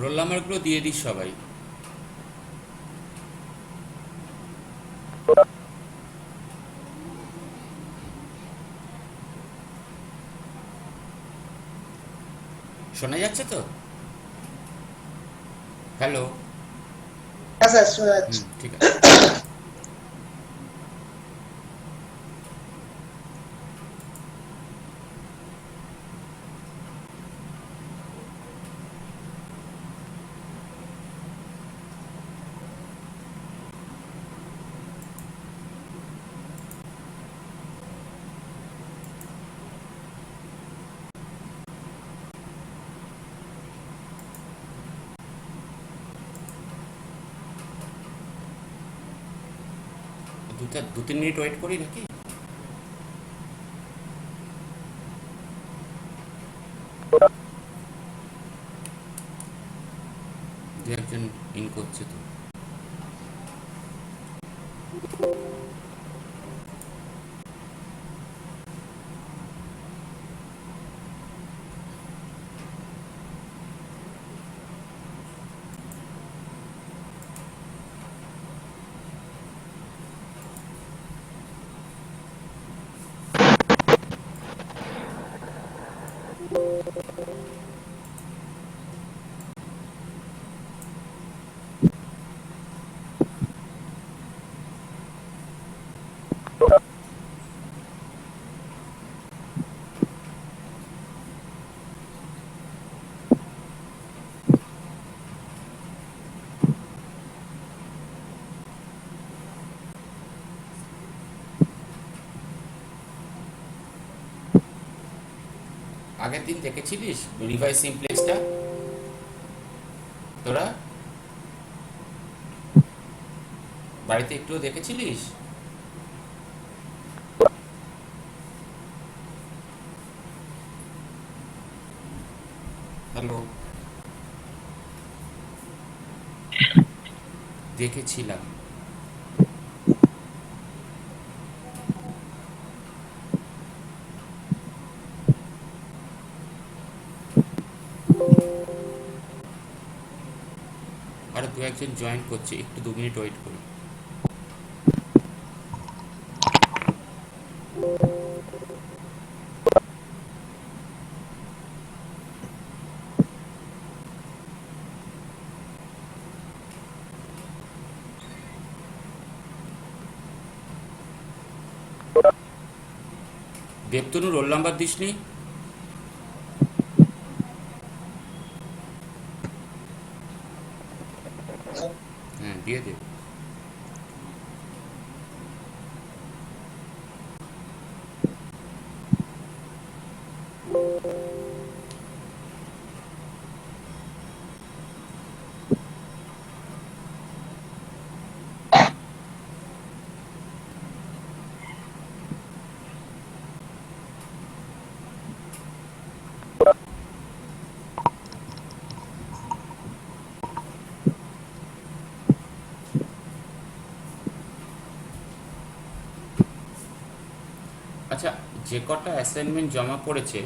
Role নাম্বারগুলো দিয়ে this সবাই। শোনা যাচ্ছে তো? হ্যালো। হ্যাঁ স্যার শোনা যাচ্ছে। ঠিক আছে। দু তিন মিনিট ওয়েট করি নাকি? দু একজন ইন করছে তো। আগের দিন দেখেছিলিস রিভাইস সিমপ্লেক্সটা তোরা? বাড়িতে একটুও দেখেছিলিস? হ্যালো। দেখেছিলাম। আর দু একজন জয়েন করছে, একটু 2 মিনিট ওয়েট করি। দেবতনু রোল নাম্বার দিসনি? হ্যাঁ দিয়ে দে। আচ্ছা, যে কটা অ্যাসাইনমেন্ট জমা পড়েছে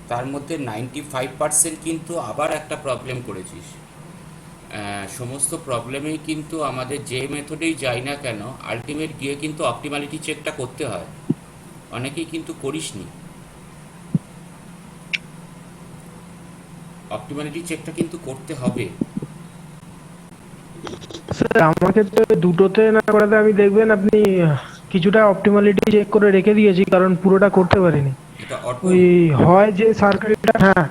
তার মধ্যে 95% কিন্তু আবার একটা প্রবলেম করেছিস। সমস্ত প্রবলেমেই কিন্তু আমাদের যে মেথডেই যাই না কেন আলটিমেট গিয়ে কিন্তু অপটিমালিটি চেকটা করতে হয়। অনেকেই কিন্তু করিসনি। অপটিমালিটি চেকটা কিন্তু করতে হবে। স্যার আমাকে তো দুটোতে না করাতে আমি দেখবেন আপনি কিছুটা অপটিমালিটি চেক করে রেখে দিয়েছি কারণ পুরোটা করতে পারিনি। এটা অর্পণ। ওই হয় যে সার্কেলটা, হ্যাঁ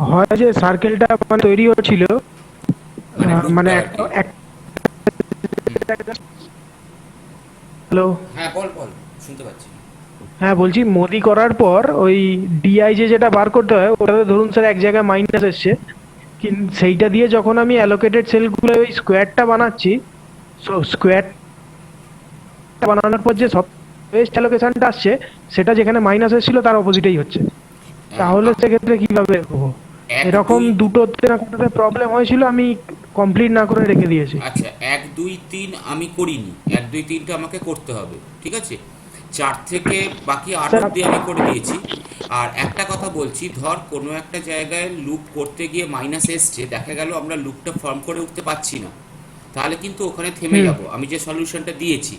হয় যে সার্কেলটা মানে তৈরি হচ্ছিল মানে মানে গ্রুপটা আর কি। হ্যালো। হ্যাঁ, বল বল, শুনতে পাচ্ছি। হ্যাঁ, বলছি মোদি করার পর ওই ডিআইজে যেটা বার করতে হয় ওটাতে ধরুন স্যার এক জায়গায় মাইনাস এসছে, কিন্তু সেইটা দিয়ে যখন আমি অ্যালোকেটেড সেলগুলো ওই স্কোয়ারটা বানাচ্ছি, স্কোয়ার বানানোর পর যে সব বেস্ট অ্যালোকেশনটা আসছে সেটা যেখানে মাইনাস এসেছিল তার অপোজিটেই হচ্ছে। তাহলে আ- সেক্ষেত্রে কিভাবে হবো? এক এরকম দুই দুটোতে না কোনোটাতে প্রবলেম হয়েছিল, আমি কমপ্লিট না করে রেখে দিয়েছি। আচ্ছা, 1 2 3 আমি করিনি, 1 2 3টা আমাকে করতে হবে, ঠিক আছে। 4 থেকে বাকি 8 স্যার অবধি আমি করে দিয়েছি। আর একটা কথা বলছি, ধর কোনো একটা জায়গায় লুপ করতে গিয়ে মাইনাস এসছে, দেখা গেল আমরা লুপটা ফর্ম করে উঠতে পারছি না, তাহলে কিন্তু ওখানে থেমে হুম। যাব। আমি যে সলিউশনটা দিয়েছি,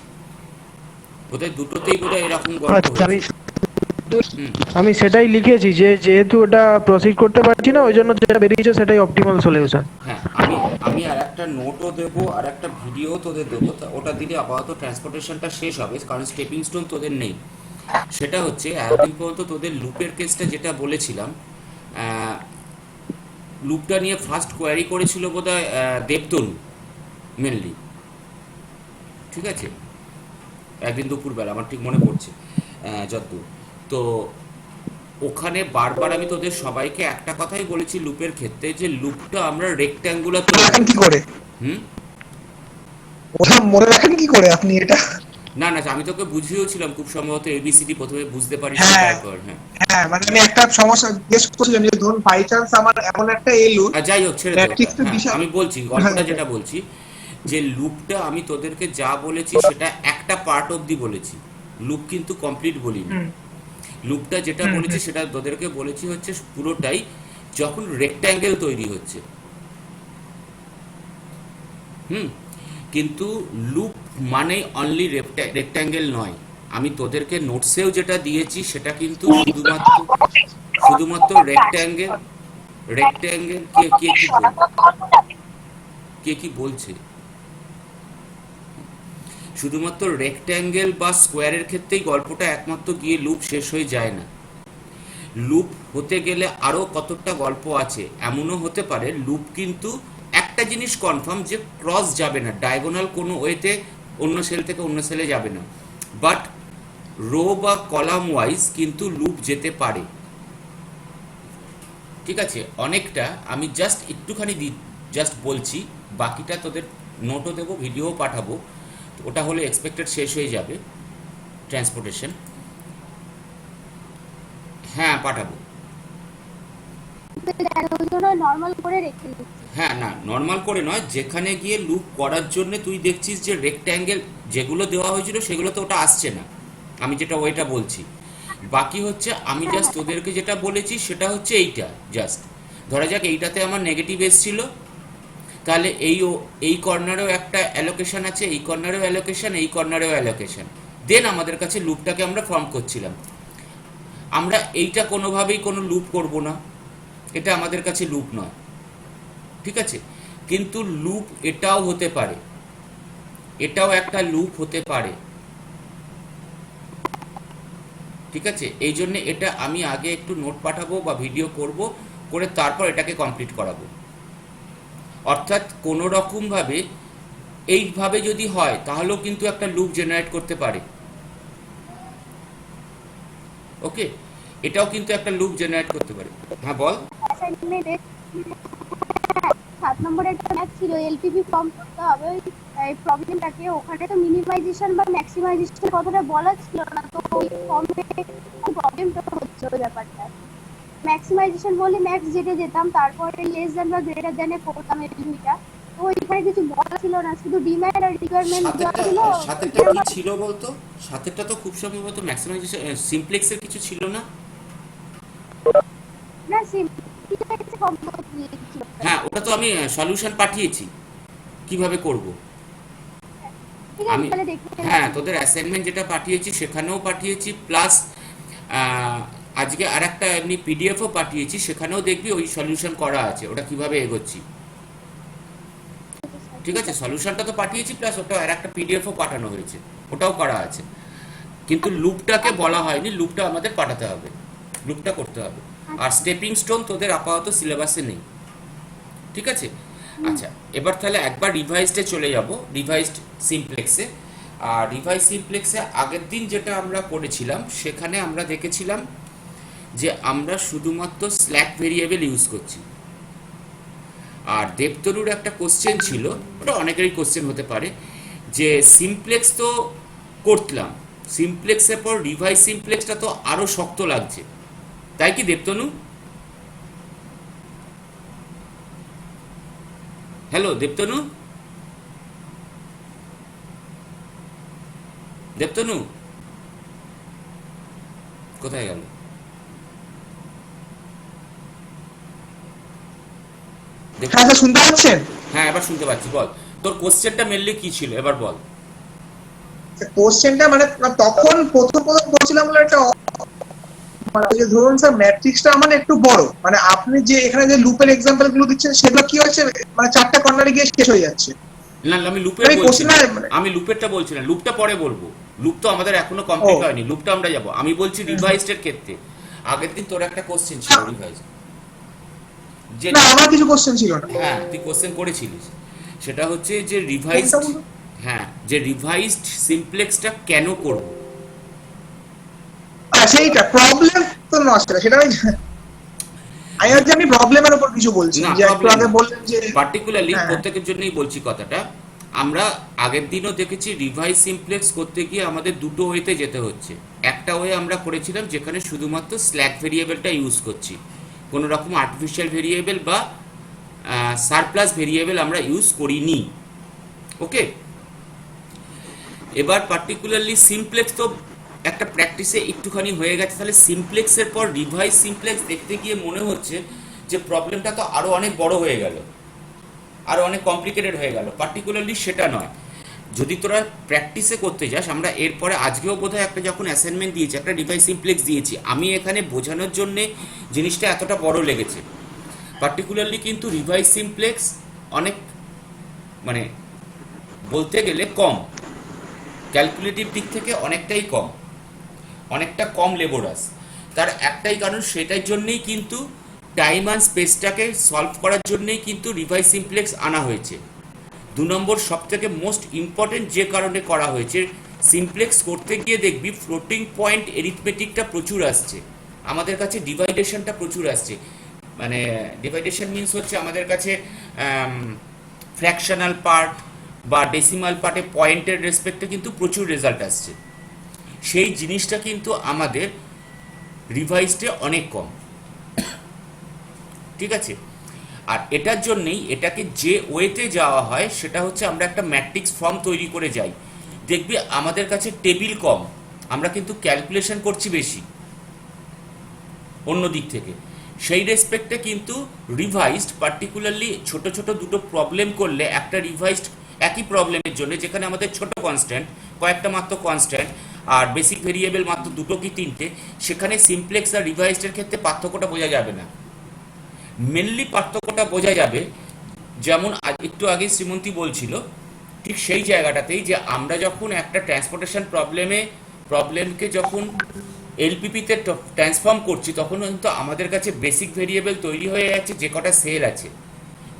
বোধহয় দুটোতেই বোধহয় এরকম গল্প আচ্ছা, হয়েছে। হুম। আমি সেটাই লিখেছি যে যেহেতু ওটা প্রসিড করতে পারছি না ওই জন্য যেটা বেরিয়েছে সেটাই অপটিমাল সলিউশন। হ্যাঁ, আমি আমি আর একটা নোটও দেবো, আর একটা ভিডিও তোদের দেবো, ওটা দিলে আপাতত ট্রান্সপোর্টেশনটা শেষ হবে, কারণ স্টেপিং স্টোন তোদের নেই। সেটা হচ্ছে এতদিন পর্যন্ত তোদের লুপের কেসটা যেটা বলেছিলাম, লুপটা নিয়ে ফার্স্ট কোয়ারি করেছিল বোধহয় দেবতনু মেনলি, ঠিক আছে, একদিন দুপুরবেলা, আমার ঠিক মনে পড়ছে যদ্দূর। তো ওখানে বারবার আমি তোদের সবাইকে একটা কথাই বলেছি লুপের ক্ষেত্রে, যে লুপটা আমরা রেক্ট্যাঙ্গুলার তৈরি রাখেন কি করবো। করে? হুম। ওটা মনে রাখেন কি করে আপনি এটা? না না, আমি তোকে বুঝিয়েছিলাম খুব সম্ভবত, এবিসিডি প্রথমে বুঝতে পারিস নি, হ্যাঁ, তারপর হ্যাঁ। হ্যাঁ, মানে আমি একটা সমস্যা জিজ্ঞেস করছিলাম যে ধরুন বাই চান্স আমার এমন একটা এলো আর যাই হোক, ছেড়ে দে ওটা। ম্যাট্রিক্সের হ্যাঁ, দিশা। আমি বলছি হ্যাঁ, গল্পটা যেটা বলছি, যে লুপটা আমি তোদেরকে যা বলেছি সেটা একটা পার্ট অবধি বলেছি, লুপ কিন্তু কমপ্লিট বলিনি। হুম, লুপটা যেটা হুম, বলেছি হুম, সেটা তোদেরকে বলেছি হচ্ছে পুরোটাই যখন রেক্ট্যাঙ্গেল তৈরি হচ্ছে। হুম। কিন্তু লুপ মানে অনলি রেক্ট্যাঙ্গেল নয়। আমি তোদেরকে নোটসেও যেটা দিয়েছি সেটা কিন্তু শুধুমাত্র শুধুমাত্র রেক্ট্যাঙ্গেল। রেক্ট্যাঙ্গেল কে কে কি বল, কে কি বলছে, শুধুমাত্র রেক্ট্যাঙ্গেল বা স্কোয়ারের ক্ষেত্রেই গল্পটা একমাত্র গিয়ে লুপ শেষ হয়ে যায় না। লুপ হতে গেলে আরও কতটা গল্প আছে। এমনও হতে পারে লুপ কিন্তু একটা জিনিস কনফার্ম, যে ক্রস যাবে না, ডায়াগোনাল কোনো ওয়েতে অন্য সেল থেকে অন্য সেলে যাবে না, বাট রো বা কলাম ওয়াইজ কিন্তু লুপ যেতে পারে, ঠিক আছে। অনেকটা আমি জাস্ট একটুখানি জাস্ট বলছি, বাকিটা তোদের নোটও দেবো, ভিডিও পাঠাবো, ওটা হলে এক্সপেক্টেড শেষ হয়ে যাবে ট্রান্সপোর্টেশন। হ্যাঁ, পাঠাবো। ওই জন্য নর্মাল করে রেখে দিচ্ছি। হ্যাঁ, না নর্মাল করে নয়, যেখানে গিয়ে লুপ করার জন্য তুই দেখছিস যে রেক্ট্যাঙ্গেল যেগুলো দেওয়া হয়েছিল সেগুলো তো ওটা আসছে না, আমি যেটা ওইটা বলছি। বাকি হচ্ছে আমি হ্যাঁ জাস্ট হ্যাঁ। তোদেরকে যেটা বলেছি সেটা হচ্ছে এইটা, জাস্ট ধরা যাক এইটাতে আমার নেগেটিভ এসছিল, তাহলে এই কর্নারেও একটা অ্যালোকেশন আছে, এই কর্নারেও অ্যালোকেশন, এই কর্নারেও অ্যালোকেশন, দেন আমাদের কাছে লুপটাকে আমরা ফর্ম করছিলাম। আমরা এইটা কোনোভাবেই কোনো লুপ করব না, এটা আমাদের কাছে লুপ নয়, ঠিক আছে। কিন্তু লুপ এটাও হতে পারে, এটাও একটা লুপ হতে পারে, ঠিক আছে। এই জন্য এটা আমি আগে একটু নোট পাঠাবো বা ভিডিও করব, করে তারপর এটাকে কমপ্লিট করাবো। অর্থাৎ কোনো রকমভাবে এইভাবে যদি হয় তাহলেও কিন্তু একটা লুপ জেনারেট করতে পারে, ওকে, এটাও কিন্তু একটা লুপ জেনারেট করতে পারে। হ্যাঁ, বল। অ্যাসাইনমেন্টে 7 নম্বরের একটা ম্যাথ ছিল, এলপিবি ফর্ম করতে হবে ওই প্রবলেমটাকে। ওখানে তো মিনিমাইজেশন বা ম্যাক্সিমাইজেশন কথাটা বলা ছিল না, তো ওই ফর্মে প্রবলেমটা হচ্ছে ওই ব্যাপারটা। ম্যাক্সিমাইজেশন বলে ম্যাক্স যেটা যেতাম, তারপরে লেস দেন বা গ্রেটার দেনে করতাম এই দুইটা। তো এখানে কিছু বলা ছিল না, শুধু ডিমান্ড আর রিকোয়ারমেন্ট দেওয়া সাতেরটা ছিল। সাতেরটা কি ছিল বলতো? সাতেরটা তো খুব সম্ভবত ম্যাক্সিমাইজেশন সিমপ্লেক্সের কিছু ছিল না। না সিম্পল ফর্ম ছিল। হ্যাঁ, ওটা তো আমি সলিউশন পাঠিয়েছি কিভাবে করব। ঠিক আছে, আমি, তাহলে দেখে হ্যাঁ, নেবো। তোদের অ্যাসাইনমেন্ট যেটা পাঠিয়েছি সেখানেও পাঠিয়েছি, প্লাস আজকে আর একটা এমনি পিডিএফও পাঠিয়েছি, সেখানেও দেখবি ওই সলিউশন করা আছে, ওটা কিভাবে এগোচ্ছি, ঠিক আছে। সলিউশনটা তো পাঠিয়েছি, প্লাস ওটা আর একটা পিডিএফও পাঠানো হয়েছে, ওটাও করা আছে। কিন্তু লুপটাকে বলা হয়নি, লুপটা আমাদের পাঠাতে হবে, লুপটা করতে হবে। আর স্টেপিং স্টোন তোদের আপাতত সিলেবাসে নেই, ঠিক আছে। আচ্ছা, এবার তাহলে একবার রিভাইজডে চলে যাব, রিভাইজড সিমপ্লেক্সে। আর রিভাইস সিমপ্লেক্সে আগের দিন যেটা আমরা করেছিলাম সেখানে আমরা দেখেছিলাম যে আমরা শুধুমাত্র স্ল্যাক ভেরিয়েবল ইউজ করছি। আর দেবতনুর একটা কোশ্চেন ছিল, ওটা অনেকেরই কোশ্চেন হতে পারে, যে সিমপ্লেক্স তো করলাম, সিমপ্লেক্সের পর রিভাইস সিমপ্লেক্সটা তো আরো শক্ত লাগছে, তাই কি দেবতনু? হ্যালো দেবতনু, দেবতনু কোথায় গেল? হ্যাঁ স্যার, শুনতে পাচ্ছেন? হ্যাঁ এবার শুনতে পাচ্ছি, বল তোর কোশ্চেনটা মেনলি কি ছিল এবার বল। কোশ্চেনটা মানে তখন প্রথম বলছিলাম বলে একটা মানে ওই যে ধরুন স্যার ম্যাট্রিক্সটা মানে একটু বড়, মানে আপনি যে এখানে যে লুপের এক্সাম্পল গুলো দিচ্ছেন সেগুলো কি হচ্ছে মানে চারটা কর্নারে গিয়ে শেষ হয়ে যাচ্ছে। না না, আমি লুপের মানে বলছি কোশ্চেন না, মানে আমি লুপেরটা বলছি না, লুপটা পরে বলবো, লুপ তো আমাদের এখনো কমপ্লিট ও। হয়নি, লুপটা আমরা যাব। আমি বলছি রিভাইজড এর ক্ষেত্রে আগের দিন তোর একটা কোশ্চেন ছিল রিভাইজ, যে না আমার কিছু কোশ্চেন ছিল না। হ্যাঁ তুই কোশ্চেন করেছিলিস, সেটা হচ্ছে যে রিভাইজড, কোনটা বলুন? হ্যাঁ যে রিভাইজড সিমপ্লেক্সটা কেন করব। সেইটা প্রবলেম তো নয় সেটা আমি হচ্ছে আপনি প্রবলেমের উপর কিছু বলছেন, না যে একটু আগে বললেন যে পার্টিকুলারলি হ্যাঁ। প্রত্যেকের জন্যই বলছি কথাটা। আমরা আগের দিনও দেখেছি রিভাইজ সিমপ্লেক্স করতে গিয়ে আমাদের দুটো ওয়েতে যেতে হচ্ছে। একটা ওয়ে আমরা করেছিলাম যেখানে শুধুমাত্র স্ল্যাক ভেরিয়েবলটা ইউজ করছি, কোনো রকম আর্টিফিশিয়াল ভেরিয়েবল বা সারপ্লাস ভেরিয়েবল আমরা ইউজ করিনি। ওকে, এবার পার্টিকুলারলি সিমপ্লেক্স তো একটা প্র্যাকটিসে একটুখানি হয়ে গেছে, তাহলে সিমপ্লেক্সের পর রিভাইজ সিমপ্লেক্স দেখতে গিয়ে মনে হচ্ছে যে প্রবলেমটা তো আরো অনেক বড় হয়ে গেল, আরো অনেক কমপ্লিকেটেড হয়ে গেল। পার্টিকুলারলি সেটা নয়, যদি তোরা প্র্যাকটিসে করতে যাস, আমরা এরপরে আজকেও বোধহয় একটা যখন অ্যাসাইনমেন্ট দিয়েছি একটা রিভাইজ সিমপ্লেক্স দিয়েছি, আমি এখানে বোঝানোর জন্যে জিনিসটা এতটা বড় লেগেছে। পার্টিকুলারলি কিন্তু রিভাইজ সিমপ্লেক্স অনেক মানে বলতে গেলে কম, ক্যালকুলেটিভ দিক থেকে অনেকটাই কম, অনেকটা কম লেবোরাস। তার একটাই কারণ, সেটার জন্যই কিন্তু টাইম অ্যান্ড স্পেসটাকে সলভ করার জন্যই কিন্তু রিভাইজ সিমপ্লেক্স আনা হয়েছে। দু নম্বর সব থেকে মোস্ট ইম্পর্টেন্ট যে কারণে করা হয়েছে, সিমপ্লেক্স করতে গিয়ে দেখবি ফ্লোটিং পয়েন্ট এরিথমেটিকটা প্রচুর আসছে আমাদের কাছে, ডিভাইডেশনটা প্রচুর আসছে। মানে ডিভাইডেশন মিনস হচ্ছে আমাদের কাছে ফ্র্যাকশনাল পার্ট বা ডেসিমাল পার্টে পয়েন্টের রেসপেক্টে কিন্তু প্রচুর রেজাল্ট আসছে। সেই জিনিসটা কিন্তু আমাদের রিভাইজডে অনেক কম, ঠিক আছে? আর এটার জন্যই এটাকে যে ওয়েতে যাওয়া হয় সেটা হচ্ছে আমরা একটা ম্যাট্রিক্স ফর্ম তৈরি করে যাই। দেখবি আমাদের কাছে টেবিল কম, আমরা কিন্তু ক্যালকুলেশন করছি বেশি অন্য দিক থেকে। সেই রেসপেক্টে কিন্তু রিভাইজড পার্টিকুলারলি ছোট ছোট দুটো প্রবলেম করলে একটা রিভাইজড একই প্রবলেমের জন্য যেখানে আমাদের ছোট কনস্ট্যান্ট, কয়েকটা মাত্র কনস্ট্যান্ট আর বেসিক ভেরিয়েবল মাত্র দুটো কি তিনটে, সেখানে সিমপ্লেক্স আর রিভাইজডের ক্ষেত্রে পার্থক্যটা বোঝা যাবে না। মেনলি পার্থক্যটা বোঝা যাবে যেমন একটু আগে শ্রীমন্তী বলছিল, ঠিক সেই জায়গাটাতেই যে আমরা যখন একটা ট্রান্সপোর্টেশন প্রবলেমকে যখন এলপিপিতে ট্রান্সফর্ম করছি তখন কিন্তু আমাদের কাছে বেসিক ভেরিয়েবল তৈরি হয়ে যাচ্ছে, যে কটা সেল আছে,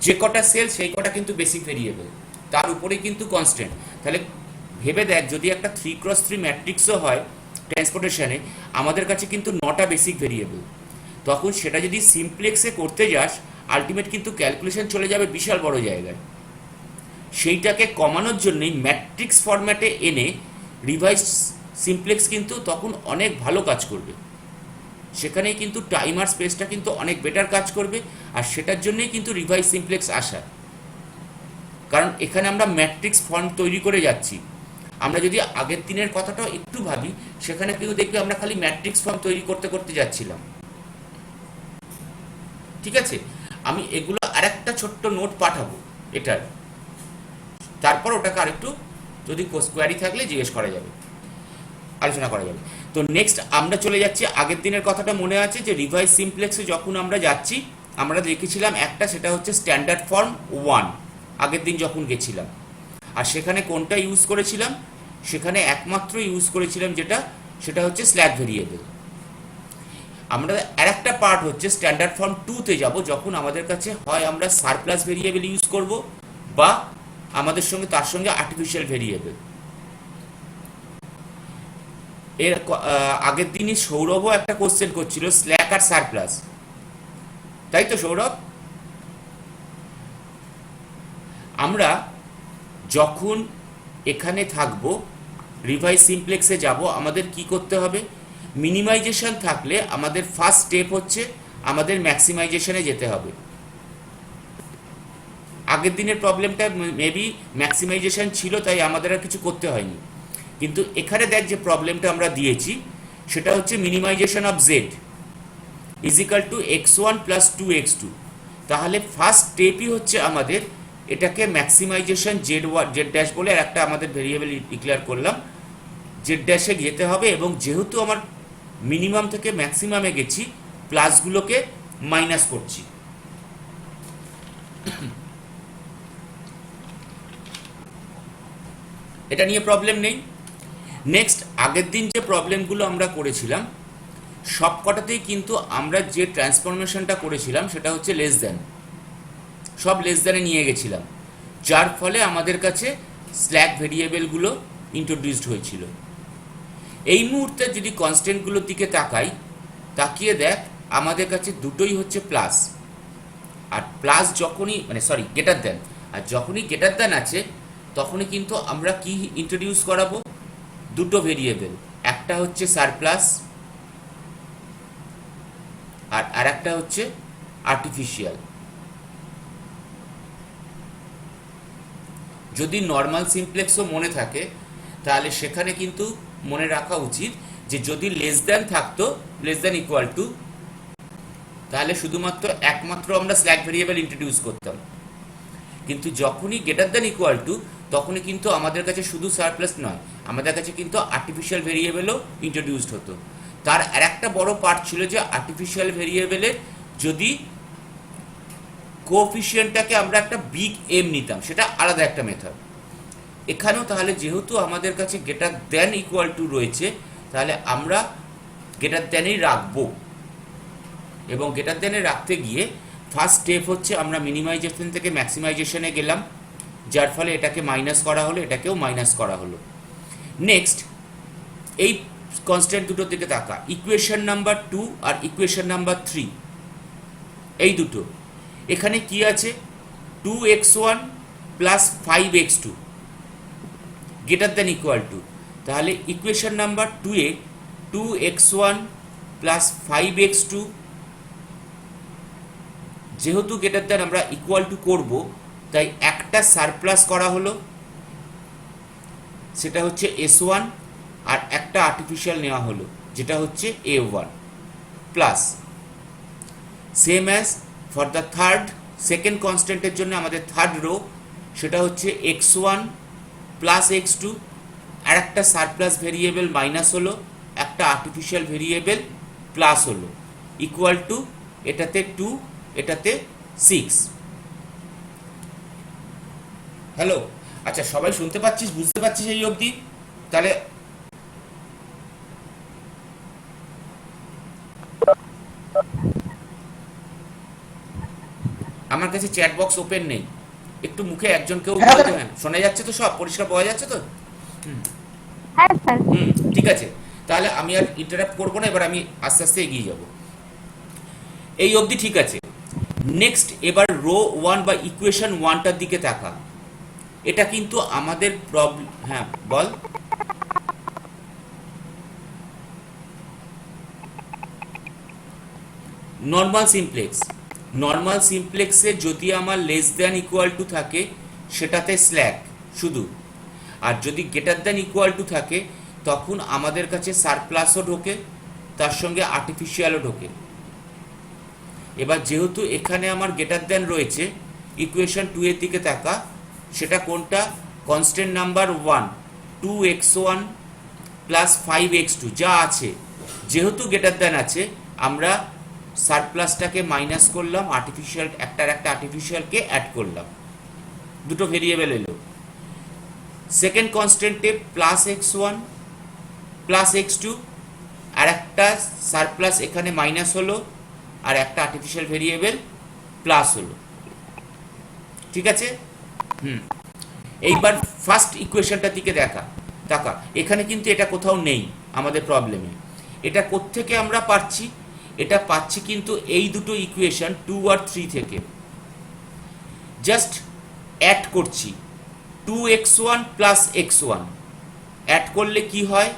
যে কটা সেল সেই কটা কিন্তু বেসিক ভেরিয়েবল, তার উপরে কিন্তু কনস্ট্যান্ট। তাহলে ভেবে দেখ, যদি একটা 3x3 ম্যাট্রিক্সও হয় ট্রান্সপোর্টেশনে, আমাদের কাছে কিন্তু 9টা বেসিক ভেরিয়েবল। তখন সেটা যদি সিমপ্লেক্সে করতে যাস, আলটিমেট কিন্তু ক্যালকুলেশন চলে যাবে বিশাল বড় জায়গায়। সেইটাকে কমানোর জন্যই ম্যাট্রিক্স ফরম্যাটে এনে রিভাইজ সিমপ্লেক্স কিন্তু তখন অনেক ভালো কাজ করবে, সেখানেই কিন্তু টাইম আর স্পেসটা কিন্তু অনেক বেটার কাজ করবে। আর সেটার জন্যই কিন্তু রিভাইজ সিমপ্লেক্স আসা, কারণ এখানে আমরা ম্যাট্রিক্স ফর্ম তৈরি করে যাচ্ছি। আমরা যদি আগের দিনের কথাটাও একটু ভাবি, সেখানে কিন্তু দেখবি আমরা খালি ম্যাট্রিক্স ফর্ম তৈরি করতে করতে যাচ্ছিলাম, ঠিক আছে? আমি এগুলো আরেকটা ছোট্ট নোট পাঠাবো এটার, তারপর ওটাকে আরেকটু যদি কোয়ারি থাকলে জিজ্ঞেস করা যাবে, আলোচনা করা যাবে। তো নেক্সট আমরা চলে যাচ্ছি, আগের দিনের কথাটা মনে আছে যে রিভাইজ সিমপ্লেক্সে যখন আমরা যাচ্ছি আমরা দেখেছিলাম একটা, সেটা হচ্ছে স্ট্যান্ডার্ড ফর্ম 1 আগের দিন যখন গেছিলাম। আর সেখানে কোনটা ইউজ করেছিলাম, সেখানে একমাত্র ইউজ করেছিলাম যেটা, সেটা হচ্ছে স্ল্যাক ভেরিয়েবল। আমরা আরেকটা পার্ট হচ্ছে স্ট্যান্ডার্ড ফর্ম 2তে যাব, যখন আমাদের কাছে হয় আমরা সারপ্লাস ভেরিয়েবল ইউজ করব বা আমাদের সঙ্গে তার সঙ্গে আর্টিফিশিয়াল ভেরিয়েবল। আগের দিনই সৌরভও একটা কোশ্চেন করছিল স্ল্যাক আর সারপ্লাস, তাই তো সৌরভ? আমরা যখন এখানে থাকব রিভাইজ সিমপ্লেক্সে যাব, আমাদের কি করতে হবে? মিনিমাইজেশন থাকলে আমাদের ফার্স্ট স্টেপ হচ্ছে আমাদের ম্যাক্সিমাইজেশনে যেতে হবে। আগের দিনের প্রবলেমটা মেবি ম্যাক্সিমাইজেশন ছিল, তাই আমাদের আর কিছু করতে হয়নি। কিন্তু এখানে দেখ যে প্রবলেমটা আমরা দিয়েছি সেটা হচ্ছে minimisation of Z is equal to x1 plus 2x2। তাহলে ফার্স্ট স্টেপই হচ্ছে আমাদের এটাকে ম্যাক্সিমাইজেশন জেড ড্যাশ বলে আর একটা আমাদের ভেরিয়েবল ডিক্লেয়ার করলাম, জেড ড্যাশে যেতে হবে। এবং যেহেতু আমার মিনিমাম থেকে ম্যাক্সিমামে গেছি, প্লাসগুলোকে মাইনাস করছি। এটা নিয়ে প্রবলেম নেই। নেক্সট, আগের দিন যে প্রবলেমগুলো আমরা করেছিলাম সবকটাতেই কিন্তু আমরা যে ট্রান্সফরমেশনটা করেছিলাম সেটা হচ্ছে লেস দ্যান, সব লেস দ্যানে নিয়ে গেছিলাম, যার ফলে আমাদের কাছে স্ল্যাক ভেরিয়েবলগুলো ইন্ট্রোডিউসড হয়েছিল। এই মুহূর্তে যদি কনস্ট্যান্টগুলোর দিকে তাকিয়ে দেখ, আমাদের কাছে দুটোই হচ্ছে প্লাস। আর প্লাস যখনই গ্রেটার দ্যান, আর যখনই গ্রেটার দ্যান আছে তখনই কিন্তু আমরা কি ইন্ট্রোডিউস করাবো? দুটো ভেরিয়েবল, একটা হচ্ছে সারপ্লাস আর আরেকটা হচ্ছে আর্টিফিশিয়াল। যদি নর্মাল সিমপ্লেক্সও মনে থাকে তাহলে সেখানে কিন্তু মনে রাখা উচিত যে যদি লেস দ্যান থাকতো, লেস দ্যান ইকুয়াল টু, তাহলে শুধুমাত্র একমাত্র আমরা স্ল্যাক ভেরিয়েবল ইন্ট্রোডিউস করতাম। কিন্তু যখনই গ্রেটার দ্যান ইকুয়াল টু তখনই কিন্তু আমাদের কাছে শুধু সারপ্লাস নয়, আমাদের কাছে কিন্তু আর্টিফিশিয়াল ভেরিয়েবলও ইন্ট্রোডিউসড হতো। তার আর একটা বড় পার্ট ছিল যে আর্টিফিশিয়াল ভেরিয়েবলের যদি কোএফিসিয়েন্টটাকে আমরা একটা বিগ এম নিতাম, সেটা আলাদা একটা মেথড। এখানেও তাহলে যেহেতু আমাদের কাছে গ্রেটার দ্যান ইকুয়াল টু রয়েছে, তাহলে আমরা গ্রেটার দ্যানেই রাখবো। এবং গ্রেটার দ্যানে রাখতে গিয়ে ফার্স্ট স্টেপ হচ্ছে আমরা মিনিমাইজেশন থেকে ম্যাক্সিমাইজেশনে গেলাম, যার ফলে এটাকে মাইনাস করা হলো, এটাকেও মাইনাস করা হলো। নেক্সট, এই কনস্ট্যান্ট দুটোর দিকে তাকা, ইকুয়েশন নাম্বার 2 আর ইকুয়েশন নাম্বার 3, এই দুটো। এখানে কি আছে? 2x1 plus 5x2 greater than equal two. তাহলে ইকুয়েশন নাম্বার 2 এ 2x1 প্লাস 5x2 যেহেতু গ্রেটার দ্যান আমরা ইকুয়াল টু করবো, তাই একটা সারপ্লাস করা হলো, সেটা হচ্ছে s1, আর একটা আর্টিফিশিয়াল নেওয়া হলো যেটা হচ্ছে a1 plus. Same as for the second কনস্ট্যান্টের জন্য আমাদের থার্ড রো, সেটা হচ্ছে x1 প্লাস x2, আর একটা সারপ্লাস ভেরিয়েবল মাইনাস হলো, একটা আর্টিফিশিয়াল ভেরিয়েবল প্লাস হলো, ইকুয়াল টু এটাতে 2, এটাতে 6। হ্যালো, আচ্ছা সবাই শুনতে পাচ্ছিস, বুঝতে পারছিস এই অবধি? তাহলে আমার কাছে চ্যাট বক্স ওপেন নেই, একটু মুখে একজনকেও বলতে। হ্যাঁ, শোনা যাচ্ছে তো? সব পরিষ্কার পাওয়া যাচ্ছে তো? হ্যাঁ স্যার। ঠিক আছে, তাহলে আমি আর ইন্টারাপ্ট করবো না, এবার আমি আস্তে আস্তে এগিয়ে যাব। এই অবধি ঠিক আছে। নেক্সট, এবার রো 1 বা ইকুয়েশন 1টার দিকে তাকা। এটা কিন্তু আমাদের প্রবলেম। হ্যাঁ বল। নর্মাল সিমপ্লেক্সে যদি আমার লেস দ্যান ইকুয়াল টু থাকে সেটাতে স্ল্যাক শুধু, আর যদি গ্রেটার দ্যান ইকুয়াল টু থাকে তখন আমাদের কাছে সারপ্লাসও ঢোকে, তার সঙ্গে আর্টিফিশিয়ালও ঢোকে। এবার যেহেতু এখানে আমার গ্রেটার দ্যান রয়েছে, ইকুয়েশন 2 এর দিকে তাকা, সেটা কোনটা? Constant number 1, 2x1 plus 5x2 যা আছে, যেহেতু গ্রেটার দ্যান আছে আমরা সারপ্লাসটাকে মাইনাস করলাম, আর্টিফিশিয়াল একটা আর্টিফিশিয়ালকে অ্যাড করলাম, দুটো ভেরিয়েবল এলো। সেকেন্ড কনস্ট্যান্টে প্লাস x1 প্লাস x2, আর একটা সারপ্লাস এখানে মাইনাস হলো, আর একটা আর্টিফিশিয়াল ভেরিয়েবল প্লাস হলো। ঠিক আছে? এইবার ফার্স্ট ইকুয়েশনটার দিকে দেখা, টাকা, এখানে কিন্তু এটা কোথাও নেই আমাদের প্রবলেমে। এটা কোত্থেকে আমরা পাচ্ছি? এটা পাচ্ছি কিন্তু এই দুটো ইকুয়েশন 2 আর 3 থেকে। জাস্ট অ্যাড করছি 2x1 প্লাস x1, অ্যাড করলে কি হয়?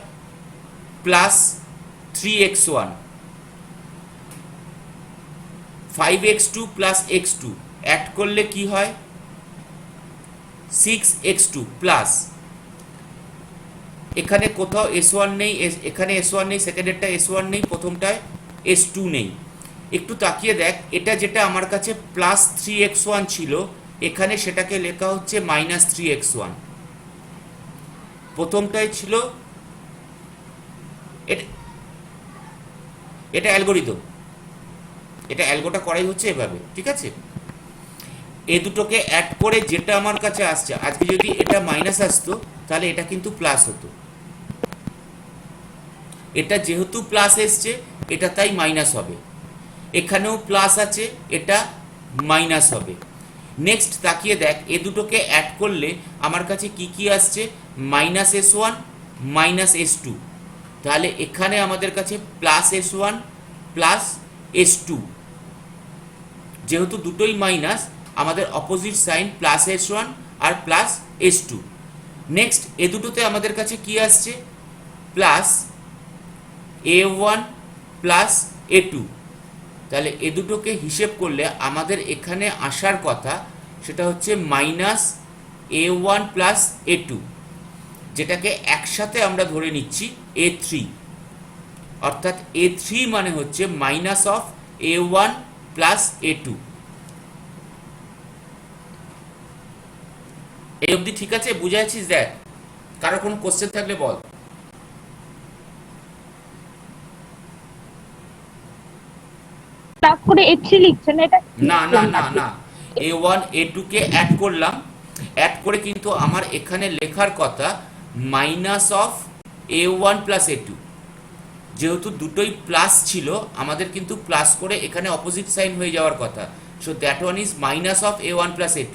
Plus 3x1, 5x2 plus x2, add করলে কি হয়? 6x2 প্লাস, এখানে কোথাও s1 নেই, এখানে s1 নেই, সেকেন্ডেরটা s1 নেই, প্রথমটায় s2 নেই। একটু তাকিয়ে দেখ, এটা যেটা আমার কাছে প্লাস 3x1 ছিল, এখানে সেটাকে লেখা হচ্ছে মাইনাস 3x1। প্রথমটায় ছিল, এটা অ্যালগোরিদম, এটা অ্যালগোটা করাই হচ্ছে এভাবে, ঠিক আছে? এ দুটোকে অ্যাড করে যেটা আমার কাছে আসছে, আজকে যদি এটা মাইনাস আসতো তাহলে এটা কিন্তু প্লাস হতো। এটা যেহেতু প্লাস এসছে, এটা তাই মাইনাস হবে। এখানেও প্লাস আছে, এটা মাইনাস হবে। নেক্সট তাকিয়ে দেখ, এ দুটোকে অ্যাড করলে আমার কাছে কি কি আসছে? Minus s1 minus s2। তাহলে এখানে আমাদের কাছে প্লাস s1 প্লাস s2, যেহেতু দুটোই মাইনাস, আমাদের অপোজিট সাইন প্লাস s1 আর প্লাস s2। নেক্সট এ দুটোতে আমাদের কাছে কি আসছে? Plus a1 plus a2। তাহলে এ দুটোকে হিসেব করলে আমাদের এখানে আসার কথা সেটা হচ্ছে মাইনাস a1 প্লাস a2, যেটাকে একসাথে আমরা ধরে নিচ্ছি a3। অর্থাৎ a3 মানে হচ্ছে minus of a1 plus a2। এই অবধি ঠিক আছে? বুঝে আছিস? দেখ, কারো কোনো কোশ্চেন থাকলে বল। করে a3 লিখছেন এটা? না না না না, a1 a2 কে অ্যাড করলাম, অ্যাড করে কিন্তু আমার এখানে লেখার কথা minus of a1 plus a2। যেহেতু দুটোই প্লাস ছিল, আমাদের কিন্তু প্লাস করে এখানে অপোজিট সাইন হয়ে যাওয়ার কথা। So that one is minus of a1 plus a2।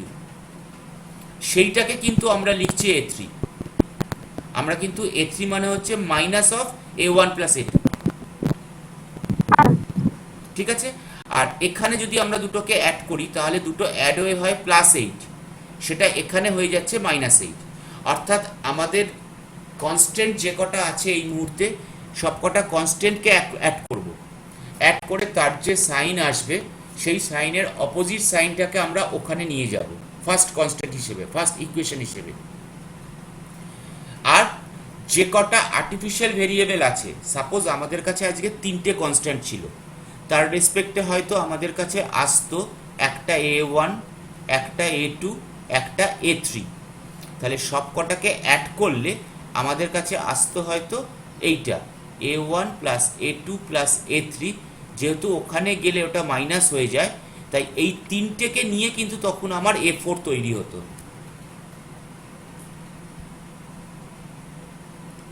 সেইটাকে কিন্তু আমরা লিখছি a3। আমরা কিন্তু a3 মানে হচ্ছে minus of a1 plus a2, ঠিক আছে? আর এখানে যদি আমরা দুটোকে অ্যাড করি তাহলে দুটো অ্যাড হয়ে হয় প্লাস 8, সেটা এখানে হয়ে যাচ্ছে মাইনাস 8। অর্থাৎ আমাদের কনস্ট্যান্ট যে কটা আছে এই মুহূর্তে, সব কটা কনস্ট্যান্টকে অ্যাড করব। অ্যাড করে তার যে সাইন আসবে, সেই সাইনের অপোজিট সাইনটাকে আমরা ওখানে নিয়ে যাব ফার্স্ট কনস্ট্যান্ট হিসেবে, ফার্স্ট ইকুয়েশন হিসেবে। আর যে কটা আর্টিফিশিয়াল ভেরিয়েবল আছে, সাপোজ আমাদের কাছে আজকে 3টে কনস্ট্যান্ট ছিল, তার রেসপেক্টে হয়তো আমাদের কাছে আসতো একটা a1, একটা a2, একটা a3। তাহলে সব কটাকে অ্যাড করলে আমাদের কাছে আসতো হয়তো এইটা a1 plus a2 plus a3। যেহেতু ওখানে গেলে ওটা মাইনাস হয়ে যায়, তাই এই তিনটেকে নিয়ে কিন্তু তখন আমার a4 তৈরি হতো।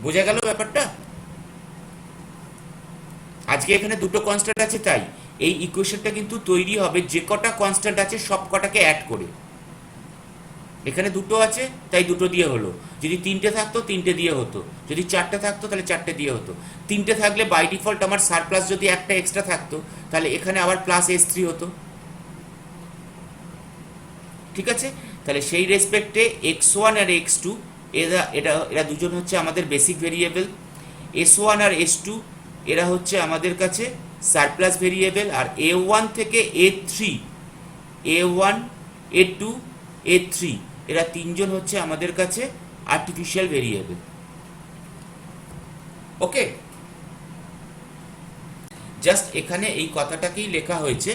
বোঝা গেল ব্যাপারটা? আজকে এখানে দুটো কনস্ট্যান্ট আছে, তাই এই ইকুয়েশনটা কিন্তু তৈরি হবে যে কটা কনস্ট্যান্ট আছে সব কটাকে অ্যাড করে। এখানে দুটো আছে তাই দুটো দিয়ে হলো, যদি 3টে থাকতো 3টে দিয়ে হতো, যদি 4টে থাকতো তাহলে 4টে দিয়ে হতো। 3টে থাকলে বাই ডিফল্ট আমার সারপ্লাস যদি একটা এক্সট্রা থাকতো তাহলে এখানে আবার প্লাস s3 হতো, ঠিক আছে? তাহলে সেই রেসপেক্টে x1 আর x2 এরা দুজন হচ্ছে আমাদের বেসিক ভেরিয়েবল। s1 আর s2 এরা হচ্ছে আমাদের কাছে সারপ্লাস ভেরিয়েবল। আর a1 থেকে a3, a1 a2 a3 এরা তিনজন হচ্ছে আমাদের কাছে আর্টিফিশিয়াল ভেরিয়েবল। ওকে, জাস্ট এখানে এই কথাটাকেই লেখা হয়েছে।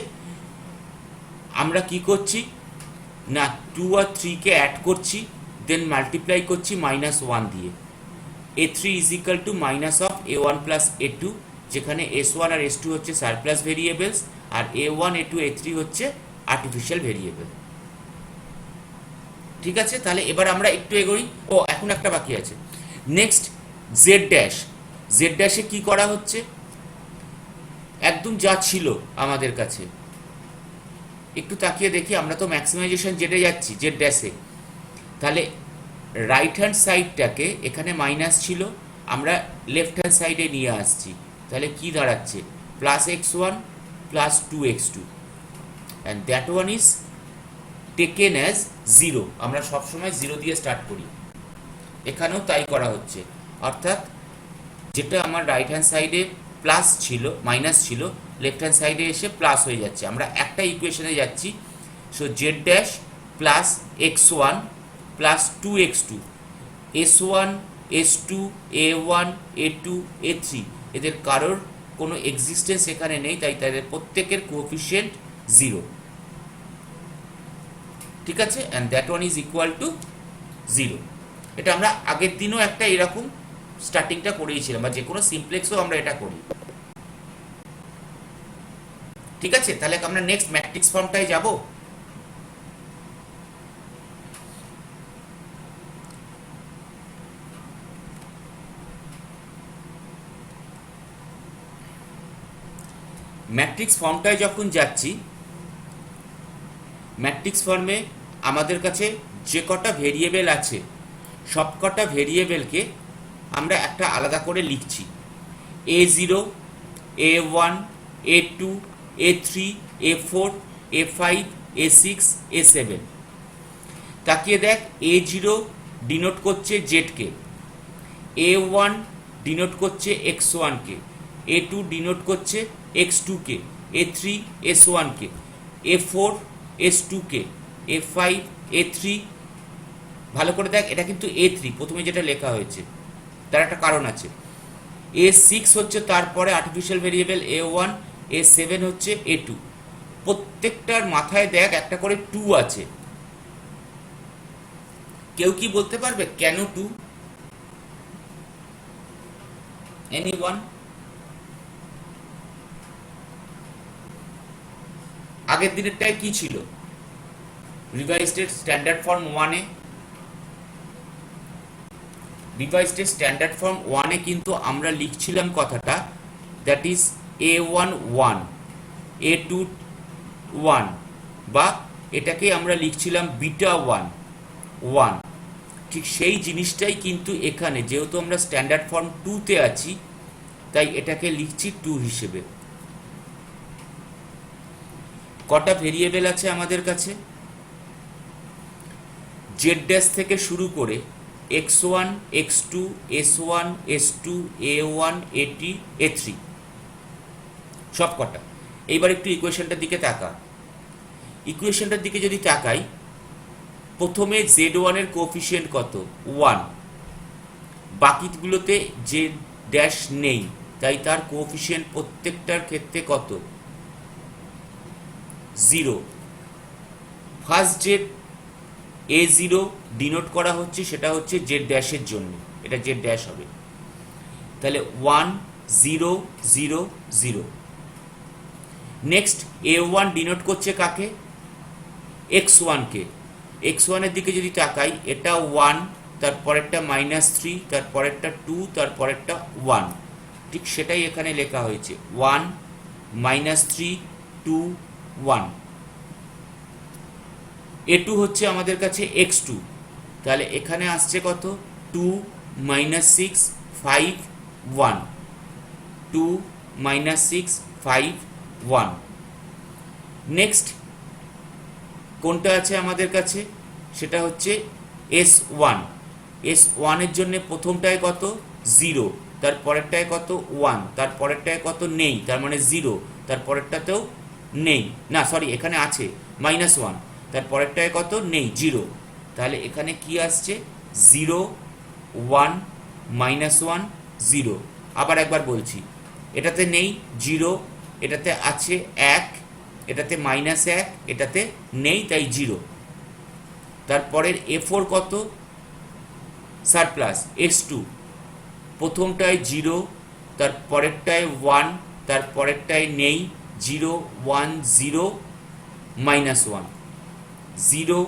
আমরা কি করছি না, 2 আর 3 কে অ্যাড করছি, দেন মাল্টিপ্লাই করছি -1 দিয়ে। a3 is equal to minus of a1 plus a2, যেখানে s1 আর s2 হচ্ছে সারপ্লাস ভেরিয়েবলস, আর a1 a2 a3 হচ্ছে আর্টিফিশিয়াল ভেরিয়েবল। ঠিক আছে? তাহলে এবার আমরা একটু এগোই। ও, এখন একটা বাকি আছে। Next Z dash. জেড ড্যাশে কি করা হচ্ছে? একদম যা ছিল আমাদের কাছে, একটু তাকিয়ে দেখি। আমরা তো ম্যাক্সিমাইজেশন জেডে যাচ্ছি, জেড ড্যাশে। তাহলে রাইট হ্যান্ড সাইডটাকে এখানে মাইনাস ছিল, আমরা লেফট হ্যান্ড সাইডে নিয়ে আসছি, তাহলে কি দাঁড়াচ্ছে plus X one plus two X two, and that one is taken as zero. আমরা সবসময় জিরো দিয়ে স্টার্ট করি, এখানেও তাই করা হচ্ছে, অর্থাৎ যেটা আমার রাইট হ্যান্ড সাইডে প্লাস ছিল মাইনাস ছিল, লেফট হ্যান্ড সাইডে এসে প্লাস হয়ে যাচ্ছে। আমরা একটা ইকুয়েশনে যাচ্ছি, so Z dash plus X one plus two X two, S one S two A one A two A three, এদের কারোর কোনো এক্সিস্টেন্স এখানে নেই, তাই তাদের প্রত্যেকের কোএফিসিয়েন্ট জিরো। ঠিক আছে, and that one is equal to zero. এটা আমরা আগের দিনও একটা এরকম স্টার্টিংটা করেইছিলাম, বা যে কোনো সিমপ্লেক্সও আমরা এটা করি। ঠিক আছে, তাহলে আমরা নেক্সট ম্যাট্রিক্স ফর্মটায় যাব। ম্যাট্রিক্স ফর্মটায় যখন যাচ্ছি, ম্যাট্রিক্স ফর্মে আমাদের কাছে যে কটা ভেরিয়েবল আছে সব কটা ভেরিয়েবলকে আমরা একটা আলাদা করে লিখছি, A0, A1, A2, A3, A4, A5, A6, A7। তাকিয়ে দেখ, A0 ডিনোট করছে জেডকে, A1 ডিনোট করছে X1কে, A2 ডিনোট করছে X2কে, A3 S1কে, A4 S2কে, A5 A3। ভালো করে দেখ, এটা কিন্তু A3 প্রথমে যেটা লেখা হয়েছে, তার একটা কারণ আছে। A6 হচ্ছে তারপরে আর্টিফিশিয়াল ভেরিয়েবল A1, A7 হচ্ছে A2। প্রত্যেকটার মাথায় দেখ একটা করে 2 আছে। কেউ কি বলতে পারবে কেন 2? এনিওয়ান? আগের দিনেরটায় কি ছিল? রিভাইজড স্ট্যান্ডার্ড ফর্ম 1-এ, রিভাইজড স্ট্যান্ডার্ড ফর্ম 1-এ কিন্তু আমরা লিখছিলাম কথাটা, দ্যাট ইজ A1 1, A2 1, বা এটাকে আমরা লিখছিলাম বিটা 1 1। ঠিক সেই জিনিসটাই কিন্তু এখানে, যেহেতু আমরা স্ট্যান্ডার্ড ফর্ম 2-তে আছি, তাই এটাকে লিখছি 2 হিসেবে। কটা ভেরিয়েবল আছে আমাদের কাছে? জেড ড্যাশ থেকে শুরু করে x1, x2, s1, s2, a1, at, a3 সব কটা। এইবার একটু ইকুয়েশনটার দিকে তাকা। ইকুয়েশনটার দিকে যদি তাকাই, প্রথমে z1 এর কোএফিসিয়েন্ট কত? 1। বাকিগুলোতে জেড ড্যাশ নেই, তাই তার কোএফিসিয়েন্ট প্রত্যেকটার ক্ষেত্রে কত? 0। ফার্স্ট জেড A0 ডিনোট করা হচ্ছে, সেটা হচ্ছে জেড ড্যাশের জন্য, এটা জেড ড্যাশ হবে। তাহলে 1 0 0 0। নেক্সট A1 ডিনোট করছে কাকে? x1 কে। x1 এর দিকে যদি তাকাই, এটা 1, তারপরেরটা -3, তারপরেরটা 2, তারপরেরটা 1। ঠিক সেটাই এখানে লেখা হয়েছে, 1 -3 2 1। A2 হচ্ছে আমাদের কাছে x2, তাহলে এখানে আসছে কত? 2 -6 5 1, 2 -6 5 1। নেক্সট কোনটা আছে আমাদের কাছে? সেটা হচ্ছে S1। S1 এর জন্য প্রথমটায় কত? 0, তারপরেরটায় কত? 1, তারপরেরটায় কত? নেই, তার মানে 0, তারপরেরটাতেও নেই, না সরি এখানে আছে -1, তারপরেরটায় কত? নেই, 0। তাহলে এখানে কি আসছে? 0 1 -1 0। আবার একবার বলছি, এটাতে নেই 0, এটাতে আছে 1, এটাতে -1, এটাতে নেই, তাই 0। তারপরের A4 কত? সারপ্লাস। S2 প্রথমটায় 0, তারপরেরটায় 1, তারপরেরটায় নেই, 0 1 0 -1, 0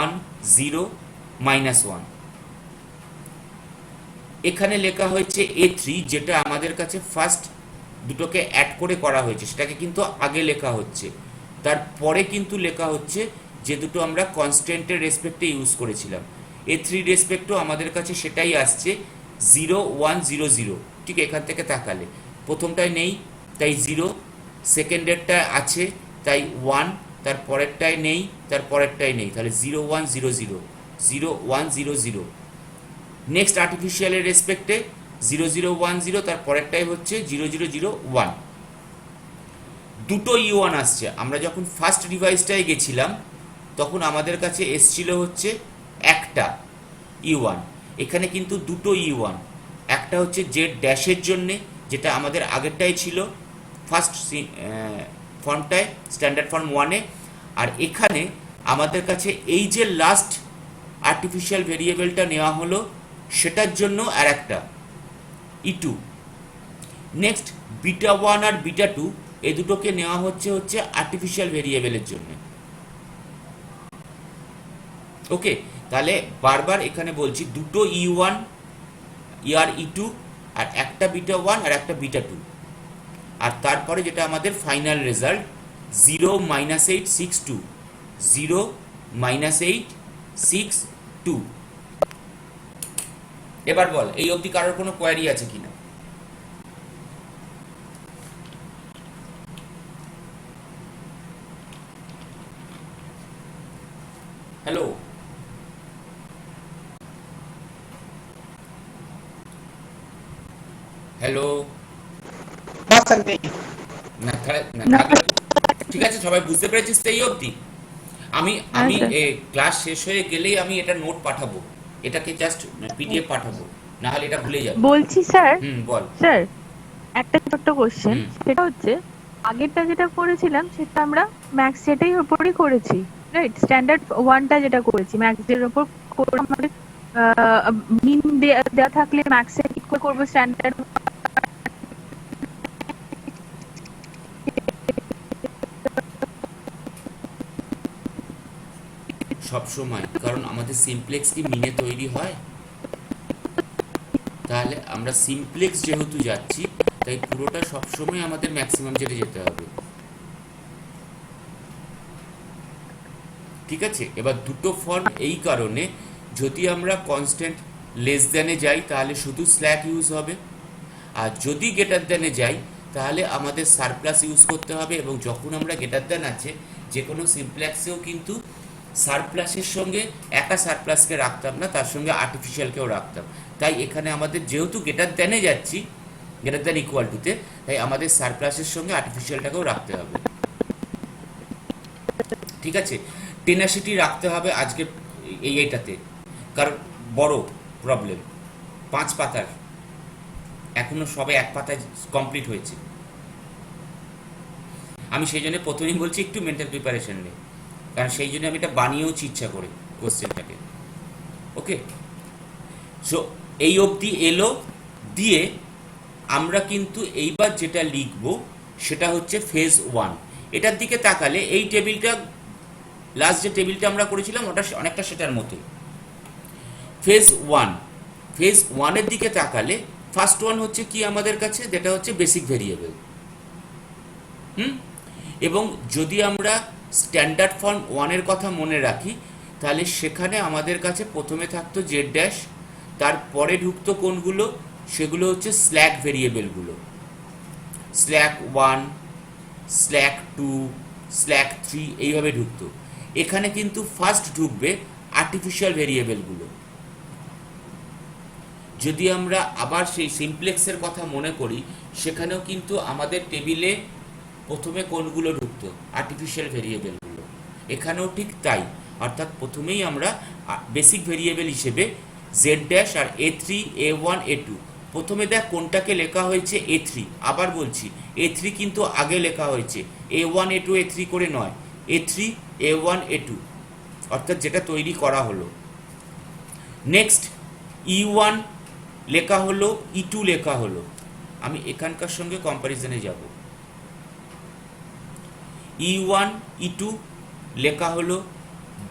1 0 -1। এখানে লেখা হয়েছে A3, যেটা আমাদের কাছে ফার্স্ট দুটোকে অ্যাড করে করা হয়েছে, সেটাকে কিন্তু আগে লেখা হচ্ছে। তারপরে কিন্তু লেখা হচ্ছে যে দুটো আমরা কনস্ট্যান্টের রেসপেক্টে ইউজ করেছিলাম। A3 রেসপেক্টও আমাদের কাছে সেটাই আসছে 0 1 0 0। ঠিক এখান থেকে তাকালে প্রথমটায় নেই তাই 0, সেকেন্ডেরটায় আছে তাই 1, তার পরেরটায় নেই তার পরেরটায় নেই, তাহলে 0 1 0 0 0 1 0 0। নেক্সট আর্টিফিশিয়ালের রেসপেক্টে 0 0 1 0, তার পরেরটাই হচ্ছে 0 0 0 1। দুটো E1 আসছে। আমরা যখন ফার্স্ট ডিভাইসটায় গেছিলাম তখন আমাদের কাছে এসছিল হচ্ছে একটা E1, এখানে কিন্তু দুটো E1। একটা হচ্ছে জেড ড্যাশের জন্যে, যেটা আমাদের আগেরটাই ছিল ফার্স্ট ফর্মটায়, স্ট্যান্ডার্ড ফর্ম 1-এ, আর এখানে আমাদের কাছে এই যে লাস্ট আর্টিফিশিয়াল ভেরিয়েবলটা নেওয়া হলো সেটার জন্য আর একটা E2। নেক্সট বিটা 1 আর বিটা 2 এই দুটোকে নেওয়া হচ্ছে আর্টিফিশিয়াল ভেরিয়েবলের জন্য। ওকে, তাহলে বারবার এখানে বলছি দুটো E1 আর E2 আর একটা বিটা 1 আর একটা বিটা 2, আর তারপরে যেটা আমাদের ফাইনাল রেজাল্ট 0 8 6 2 0 8 6 2। এবার বল এই অবধি কারোর কোনো কোয়ারি আছে কিনা? হ্যালো, হ্যালো, না স্যার নেই। না থাকলে ঠিক আছে, সবাই বুঝতে পেরেছিস তো এই অবধি? আমি আমি ক্লাস শেষ হয়ে গেলেই আমি এটা নোট পাঠাবো, এটাকে জাস্ট পিডিএফ পাঠাবো, না হলে এটা ভুলে যাবে। বলছি স্যার, বল। স্যার একটা ছোট্ট কোশ্চেন, হুম। সেটা হচ্ছে আগেরটা যেটা করেছিলাম সেটা আমরা ম্যাক্স সেটাই উপরই করেছি, রাইট? স্ট্যান্ডার্ড ওয়ানটা যেটা করেছি ম্যাক্স এর উপর করে আমাদের মিন দেওয়া থাকলে ম্যাক্সে কি করে করবো স্ট্যান্ডার্ড? সব সময়, কারণ আমাদের সিমপ্লেক্স কি মিনে তৈরি হয়? তাহলে আমরা সিমপ্লেক্স যেহেতু যাচ্ছি তাই পুরোটা সবসময় আমাদের ম্যাক্সিমাম জেটে যেতে হবে। ঠিক আছে, এবার দুটো ফর্ম এই কারণে, যদি আমরা কনস্ট্যান্ট লেস দ্যানে যাই তাহলে শুধু স্ল্যাক ইউজ হবে, আর যদি গ্রেটার দ্যানে যাই তাহলে আমাদের সারপ্লাস ইউজ করতে হবে। এবং যখন আমরা গ্রেটার দ্যান আছে যে কোনো সিমপ্লেক্সেও কিন্তু সারপ্লাসের সঙ্গে একা সারপ্লাসকে রাখতাম না, তার সঙ্গে আর্টিফিশিয়ালকেও রাখতাম। তাই এখানে আমাদের যেহেতু গ্রেটার দ্যানে যাচ্ছি, গ্রেটার দ্যান ইকুয়াল টুতে, তাই আমাদের সারপ্লাসের সঙ্গে আর্টিফিশিয়ালটাকেও রাখতে হবে। ঠিক আছে, টেনাসিটি রাখতে হবে আজকে এইটাতে, কারণ বড় প্রবলেম 5 পাতার, এখনো সবে 1 পাতায় কমপ্লিট হয়েছে। আমি সেই জন্য প্রথমেই বলছি একটু মেন্টাল প্রিপারেশন নেই, কারণ সেই জন্য আমি এটা বানিয়েওছি ইচ্ছা করে কোশ্চেনটাকে। ওকে, সো এই অবধি এলো দিয়ে আমরা কিন্তু এইবার যেটা লিখব সেটা হচ্ছে ফেজ 1। এটার দিকে তাকালে এই টেবিলটা, লাস্ট যে টেবিলটা আমরা করেছিলাম ওটা অনেকটা সেটার মতোই। ফেজ 1, ফেজ 1-এর দিকে তাকালে ফার্স্ট ওয়ান হচ্ছে কি আমাদের কাছে, যেটা হচ্ছে বেসিক ভেরিয়েবল। এবং যদি আমরা স্ট্যান্ডার্ড ফর্ম 1-এর কথা মনে রাখি তাহলে সেখানে আমাদের কাছে প্রথমে থাকতো জেড ড্যাশ, তারপরে ঢুকতো কোনগুলো, সেগুলো হচ্ছে স্ল্যাক ভেরিয়েবলগুলো, স্ল্যাক 1, স্ল্যাক 2, স্ল্যাক 3 এইভাবে ঢুকতো। এখানে কিন্তু ফার্স্ট ঢুকবে আর্টিফিশিয়াল ভেরিয়েবলগুলো। যদি আমরা আবার সেই সিমপ্লেক্সের কথা মনে করি, সেখানেও কিন্তু আমাদের টেবিলে প্রথমে কোনগুলো ঢুকতো, আর্টিফিশিয়াল ভেরিয়েবলগুলো। এখানেও ঠিক তাই, অর্থাৎ প্রথমেই আমরা বেসিক ভেরিয়েবল হিসেবে জেড ড্যাশ আর A3 A1 A2, প্রথমে দেখ কোনটাকে লেখা হয়েছে A3। আবার বলছি A3 কিন্তু আগে লেখা হয়েছে, A1 A2 A3 করে নয়, A3 A1 A2, অর্থাৎ যেটা তৈরি করা হলো। নেক্সট E1 লেখা হলো, E2 লেখা হলো। আমি এখানকার সঙ্গে কম্প্যারিজনে যাব। E1 E2 লেখা হলো,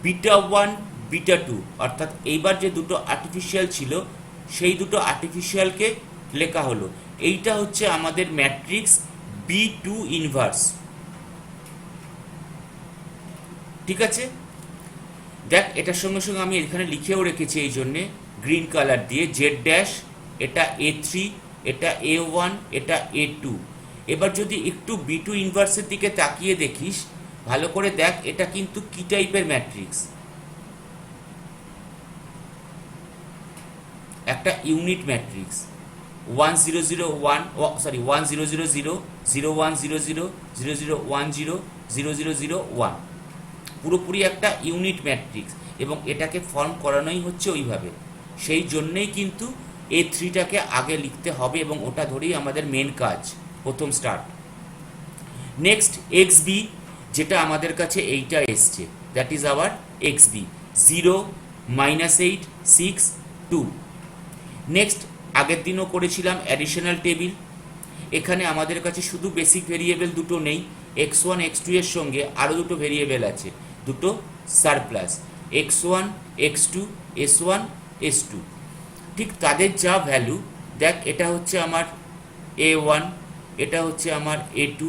বিটা 1 বিটা 2, অর্থাৎ এইবার যে দুটো আর্টিফিশিয়াল ছিল সেই দুটো আর্টিফিশিয়ালকে লেখা হলো। এইটা হচ্ছে আমাদের ম্যাট্রিক্স B2 ইনভার্স। ঠিক আছে, দেখ এটার সঙ্গে সঙ্গে আমি এখানে লিখেও রেখেছি এই জন্যে গ্রিন কালার দিয়ে জেড ড্যাশ, এটা A3, এটা A1, এটা A2। এবার যদি একটু B2 ইনভার্সের দিকে তাকিয়ে দেখিস ভালো করে দেখ, এটা কিন্তু কি টাইপের ম্যাট্রিক্স, একটা ইউনিট ম্যাট্রিক্স 1001 সরি 1000 0100 0010 0001, পুরোপুরি একটা ইউনিট ম্যাট্রিক্স, এবং এটাকে ফর্ম করানোই হচ্ছে ওইভাবে। সেই জন্যেই কিন্তু A3টাকে আগে লিখতে হবে এবং ওটা ধরেই আমাদের মেন কাজ, প্রথম স্টার্ট। নেক্সট XB, যেটা আমাদের কাছে এইটা এসছে, that is our XB 0 -8 6 2। Next আগের দিনও করেছিলাম অ্যাডিশনাল টেবিল। এখানে আমাদের কাছে শুধু বেসিক ভেরিয়েবল দুটো নেই, x1 x2 এর সঙ্গে আরও দুটো ভেরিয়েবল আছে, দুটো surplus, x1 x2 s1 s2। ঠিক তাদের যা ভ্যালু, দেখ এটা হচ্ছে আমার a1, এটা হচ্ছে আমার a2,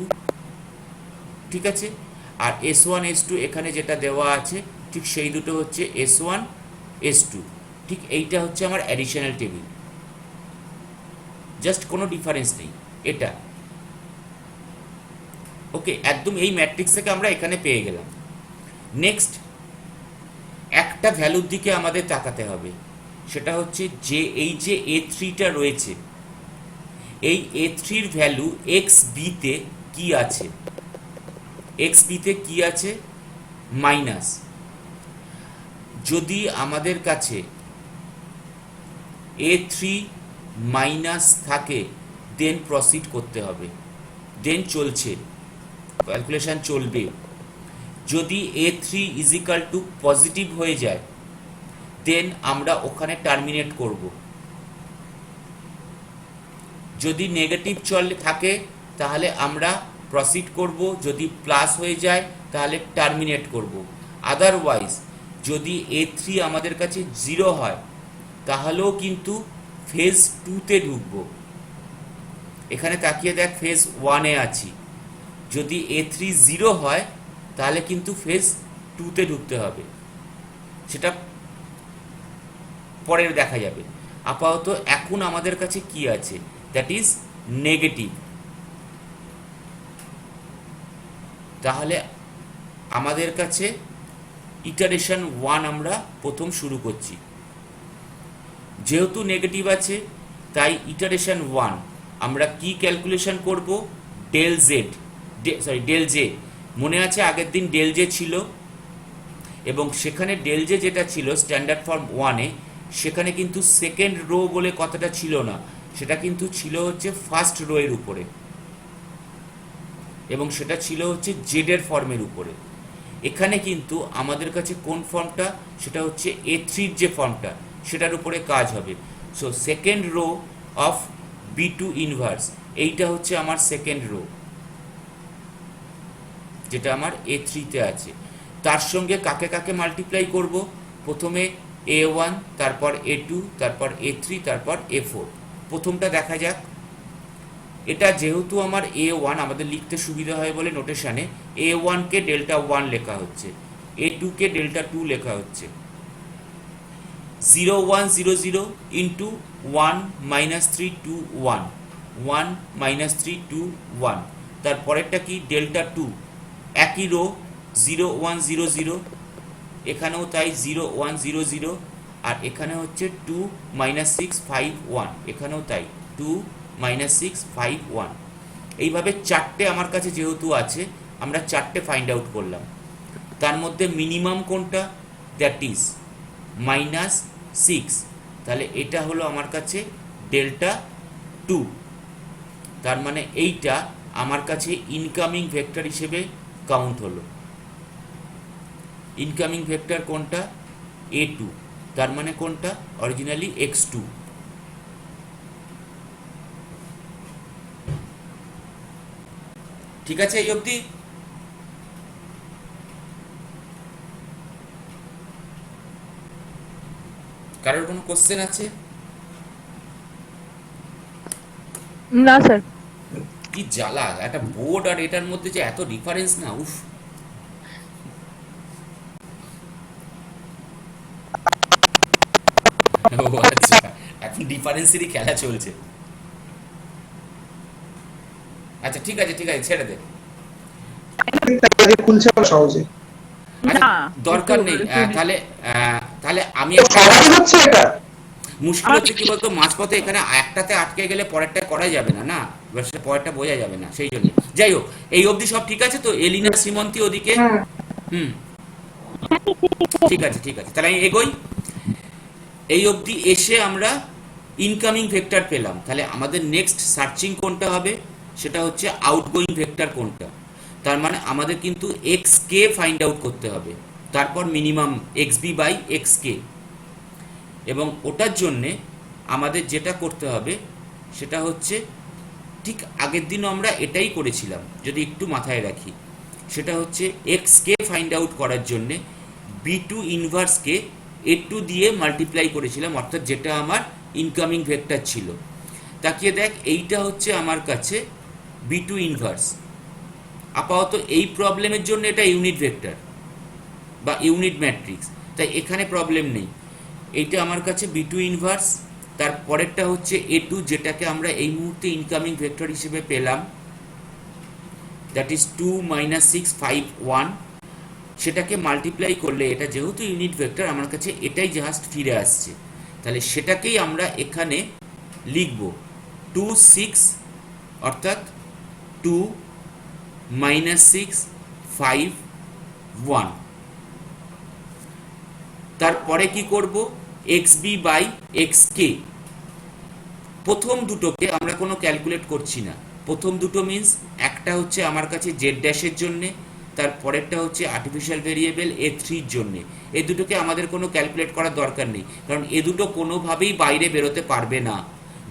ঠিক আছে, আর s1 s2 এখানে যেটা দেওয়া আছে ঠিক সেই দুটো হচ্ছে s1 s2। ঠিক এইটা হচ্ছে আমার অ্যাডিশনাল টেবিল, জাস্ট কোনো ডিফারেন্স নেই এটা। ওকে, একদম এই ম্যাট্রিক্স থেকে আমরা এখানে পেয়ে গেলাম। নেক্সট একটা ভ্যালুর দিকে আমাদের তাকাতে হবে, সেটা হচ্ছে যে এই যে A3টা রয়েছে, এই A3-র ভ্যালু XB-তে কি আছে, XB-তে কি আছে, মাইনাস। যদি আমাদের কাছে A3 মাইনাস থাকে দেন প্রসিড করতে হবে, দেন চলছে, ক্যালকুলেশন চলবে। যদি A3 is equal to positive হয়ে যায় দেন আমরা ওখানে টার্মিনেট করব। যদি নেগেটিভ থাকে তাহলে আমরা প্রসিড করব, যদি প্লাস হয়ে যায় তাহলে টার্মিনেট করব। আদারওয়াইজ যদি A3 আমাদের কাছে 0 হয় তাহলেও কিন্তু ফেজ 2তে ঢুকবো। এখানে তাকিয়ে দেখ ফেজ 1-এ আছি, যদি A3 0 হয় তাহলে কিন্তু ফেজ 2তে ঢুকতে হবে, সেটা পরের দেখা যাবে। আপাতত এখন আমাদের কাছে কি আছে, দ্যাট ইজ নেগেটিভ। তাহলে আমাদের কাছে ইটারেশন 1 আমরা প্রথম শুরু করছি। যেহেতু নেগেটিভ আছে তাই ইটারেশন 1 আমরা কি ক্যালকুলেশন করব, ডেল জেড, ডেল জে। মনে আছে আগের দিন ডেল জে ছিল, এবং সেখানে ডেল জে যেটা ছিল স্ট্যান্ডার্ড ফর্ম 1-এ, সেখানে কিন্তু সেকেন্ড রো বলে কথাটা ছিল না, সেটা কিন্তু ছিল হচ্ছে ফার্স্ট রো এর উপরে, এবং সেটা ছিল হচ্ছে জেডের ফর্মের উপরে। এখানে কিন্তু আমাদের কাছে কোন ফর্মটা, সেটা হচ্ছে A3-র যে ফর্মটা, সেটার উপরে কাজ হবে। So second rho of B2 inverse, এইটা হচ্ছে আমার সেকেন্ড রো যেটা আমার A3-তে আছে। তার সঙ্গে কাকে কাকে মাল্টিপ্লাই করব, প্রথমে A1, তারপর A2, তারপর A3, তারপর A4। প্রথমটা দেখা যাক। এটা যেহেতু আমার A1 আমাদের লিখতে সুবিধা হয় বলে নোটেশনে A1-কে ডেল্টা 1 লেখা হচ্ছে, A2-কে ডেল্টা 2 লেখা হচ্ছে। 0 1 0 0 ইন্টু 1 -3 2 1 1 -3 2 1। তারপরেরটা কি, ডেল্টা 2, একই রো 0 1 0 0, এখানেও তাই 0 1 0 0, আর এখানে হচ্ছে 2 -6 5 1, এখানেও তাই 2 -6 5 1। এইভাবে চারটে আমার কাছে যেহেতু আছে আমরা চারটে ফাইন্ড আউট করলাম। তার মধ্যে মিনিমাম কোনটা, দ্যাট ইজ -6, তাহলে এটা হলো আমার কাছে ডেল্টা 2। তার মানে এইটা আমার কাছে ইনকামিং ভেক্টর হিসেবে কাউন্ট হলো। ইনকামিং ভেক্টর কোনটা, A2, তার মানে কোনটা, অরিজিনালি x2। ঠিক আছে এই অবধি? কারোর কোনো কোশ্চেন আছে? না স্যার। কি জ্বালা, একটা বোর্ড আর এটার মধ্যে যে এত ডিফারেন্স না, উফ। ও আচ্ছা, এখন ডিফারেন্সেরই খেলা চলছে। আচ্ছা ঠিক আছে ঠিক আছে, ছেড়ে দে। খুলছে না সহজে। আচ্ছা না, দরকার একটু নেই। একটু তাহলে আমি তো একটা সবাই হচ্ছে এটা। মুশকিল হচ্ছে কি বলতো, মাঝপথে এখানে একটাতে আটকে গেলে পরেরটা করা যাবে না, না এবার সেটা পরেরটা বোঝা যাবে না, সেই জন্য। যাই হোক, এই অবধি সব ঠিক আছে তো? এলিনা শ্রীমন্তী ওদিকে? হুম। হুম, ঠিক আছে ঠিক আছে, তাহলে আমি এগোই। এই অবধি এসে আমরা ইনকামিং ভেক্টর পেলাম, তাহলে আমাদের নেক্সট সার্চিং কোনটা হবে? সেটা হচ্ছে আউটগোয়িং ভেক্টর কোনটা। তার মানে আমাদের কিন্তু এক্স কে ফাইন্ড আউট করতে হবে, তারপর minimum x b by x k. এবং ওটার জন্যে আমাদের যেটা করতে হবে সেটা হচ্ছে, ঠিক আগের দিনও আমরা এটাই করেছিলাম, যদি একটু মাথায় রাখি, সেটা হচ্ছে এক্স কে ফাইন্ড আউট করার জন্যে বি টু ইনভার্সকে এ টু দিয়ে মাল্টিপ্লাই করেছিলাম, অর্থাৎ যেটা আমার ইনকামিং ভেক্টর ছিল। তাকিয়ে দেখ, এইটা হচ্ছে আমার কাছে বি টু ইনভার্স। আপাতত এই প্রবলেমের জন্য এটা ইউনিট ভেক্টর বা ইউনিট ম্যাট্রিক্স, তাই এখানে প্রবলেম নেই। এইটা আমার কাছে বি টু ইনভার্স। তার পরেরটা হচ্ছে এ টু, যেটাকে আমরা এই মুহূর্তে ইনকামিং ভেক্টর হিসেবে পেলাম, দ্যাট ইজ 2 - 6 5 1। সেটাকে মাল্টিপ্লাই করলে, এটা যেহেতু ইউনিট ভেক্টর, আমার কাছে এটাই জাস্ট ফিরে আসছে, তাহলে সেটাকেই আমরা এখানে লিখব 2 6, অর্থাৎ 2 - 6 5 1। তারপরে কি করব? X b by x k. প্রথম দুটোকে আমরা কোনো ক্যালকুলেট করছি না। প্রথম দুটো মিন্স, একটা হচ্ছে আমার কাছে জেড ড্যাশের জন্যে, তার পরেরটা হচ্ছে আর্টিফিশিয়াল ভেরিয়েবল এ থ্রির জন্যে। এই দুটোকে আমাদের কোনো ক্যালকুলেট করার দরকার নেই, কারণ এ দুটো কোনোভাবেই বাইরে বেরোতে পারবে না।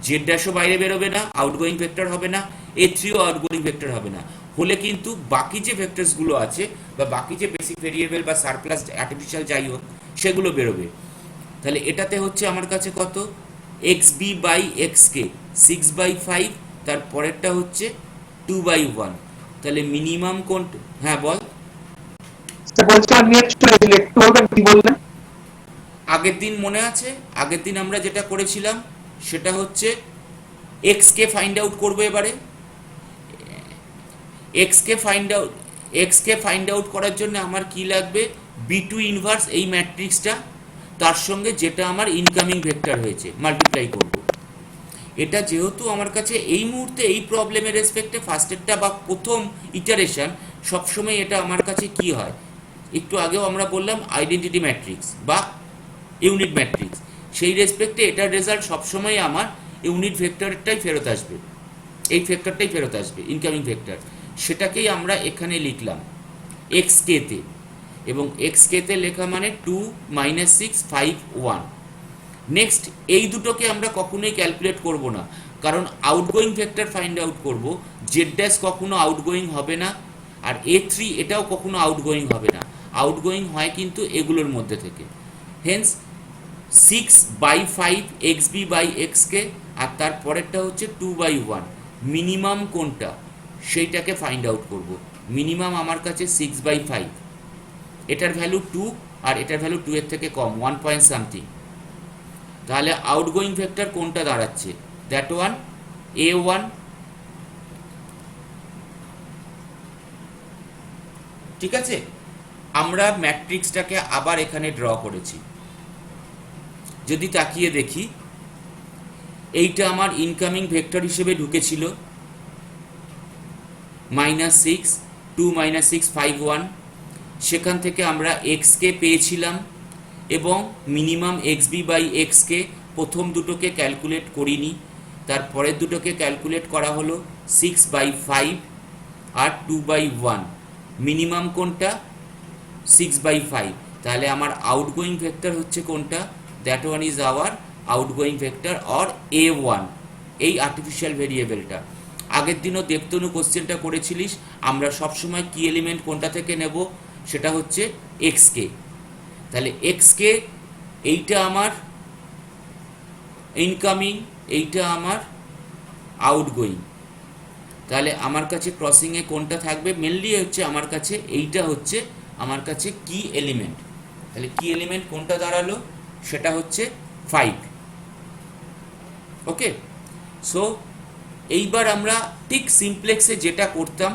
জেড ড্যাশও বাইরে বেরোবে না, আউটগোয়িং ভেক্টর হবে না, এ থ্রিও আউটগোয়িং ভেক্টর হবে না। হলে কিন্তু বাকি যে ভেক্টরসগুলো আছে, বা বাকি যে বেসিক ভেরিয়েবল বা সারপ্লাস আর্টিফিশিয়াল যাই হোক, সেগুলো বেরোবে। তাহলে এটাতে হচ্ছে আমার কাছে কত? এক্স বি বাই এক্স কে 6/5, তার পরেরটা হচ্ছে 2/1। তাহলে মিনিমাম কোনটা? হ্যাঁ বল। বলছিলাম নিয়ে চলে গেলে একটু বলবেন কি বললেন? আগের দিন মনে আছে? আগের দিন আমরা যেটা করেছিলাম সেটা হচ্ছে এক্স কে ফাইন্ড আউট করবো। এবারে এক্স কে ফাইন্ড আউট করার জন্য আমার কি লাগবে? বি টু ইনভার্স এই ম্যাট্রিক্সটা, তার সঙ্গে যেটা আমার ইনকামিং ভেক্টর হয়েছে মাল্টিপ্লাই করব। এটা যেহেতু আমার কাছে এই মুহূর্তে এই প্রবলেমের রেসপেক্টে ফার্স্টেরটা বা প্রথম ইটারেশন, সবসময় এটা আমার কাছে কি হয়, একটু আগেও আমরা বললাম আইডেন্টিটি ম্যাট্রিক্স বা ইউনিট ম্যাট্রিক্স, সেই রেসপেক্টে এটার রেজাল্ট সবসময় আমার ইউনিট ভেক্টরটাই ফেরত আসবে, এই ভেক্টরটাই ফেরত আসবে, ইনকামিং ভেক্টর। সেটাকেই আমরা এখানে লিখলাম এক্স কেতে, এবং এক্স কেতে লেখা মানে 2 - 6 5 1। নেক্সট, এই দুটোকে আমরা কখনোই ক্যালকুলেট করব না, কারণ আউটগোয়িং ভেক্টর ফাইন্ড আউট করব। জেড ড্যাশ কখনো আউটগোয়িং হবে না, আর এ থ্রি এটাও কখনো আউটগোয়িং হবে না। আউটগোয়িং হয় কিন্তু এগুলোর মধ্যে থেকে। Hence 6/5 x b by x k, আর তারপরেরটা হচ্ছে 2/1। মিনিমাম কোনটা সেইটাকে ফাইন্ড আউট করব। মিনিমাম আমার কাছে 6/5, এটার ভ্যালু 2 আর এটার ভ্যালু 2 এর থেকে কম, 1 পয়েন্ট সামথিং। তাহলে আউটগোয়িং ভেক্টর কোনটা দাঁড়াচ্ছে? That one, A1। ঠিক আছে, আমরা ম্যাট্রিক্সটাকে আবার এখানে ড্র করেছি। যদি তাকিয়ে দেখি, এইটা আমার ইনকামিং ভেক্টর হিসেবে ঢুকেছিল -6 2 - 6 5 1। সেখান থেকে আমরা এক্স কে পেয়েছিলাম, এবং minimum x b by x k প্রথম দুটোকে ক্যালকুলেট করিনি, তারপরের দুটোকে ক্যালকুলেট করা হলো 6/5 আর 2/1। মিনিমাম কোনটা? 6/5। তাহলে আমার আউটগোয়িং ভেক্টর হচ্ছে কোনটা? That one is our outgoing vector or A1, এই আর্টিফিশিয়াল ভেরিয়েবলটা। আগের দিনও দেবতনু কোশ্চেনটা করেছিলিস, আমরা সবসময় কি এলিমেন্ট কোনটা থেকে নেব? সেটা হচ্ছে এক্স কে। তাহলে এক্স কে, এইটা আমার ইনকামিং, এইটা আমার আউটগোয়িং। তাহলে আমার কাছে ক্রসিংয়ে কোনটা থাকবে? মেনলি হচ্ছে আমার কাছে এইটা হচ্ছে আমার কাছে কি এলিমেন্ট। তাহলে কি এলিমেন্ট কোনটা দাঁড়ালো? সেটা হচ্ছে 5। ওকে, সো এইবার আমরা ঠিক সিমপ্লেক্সে যেটা করতাম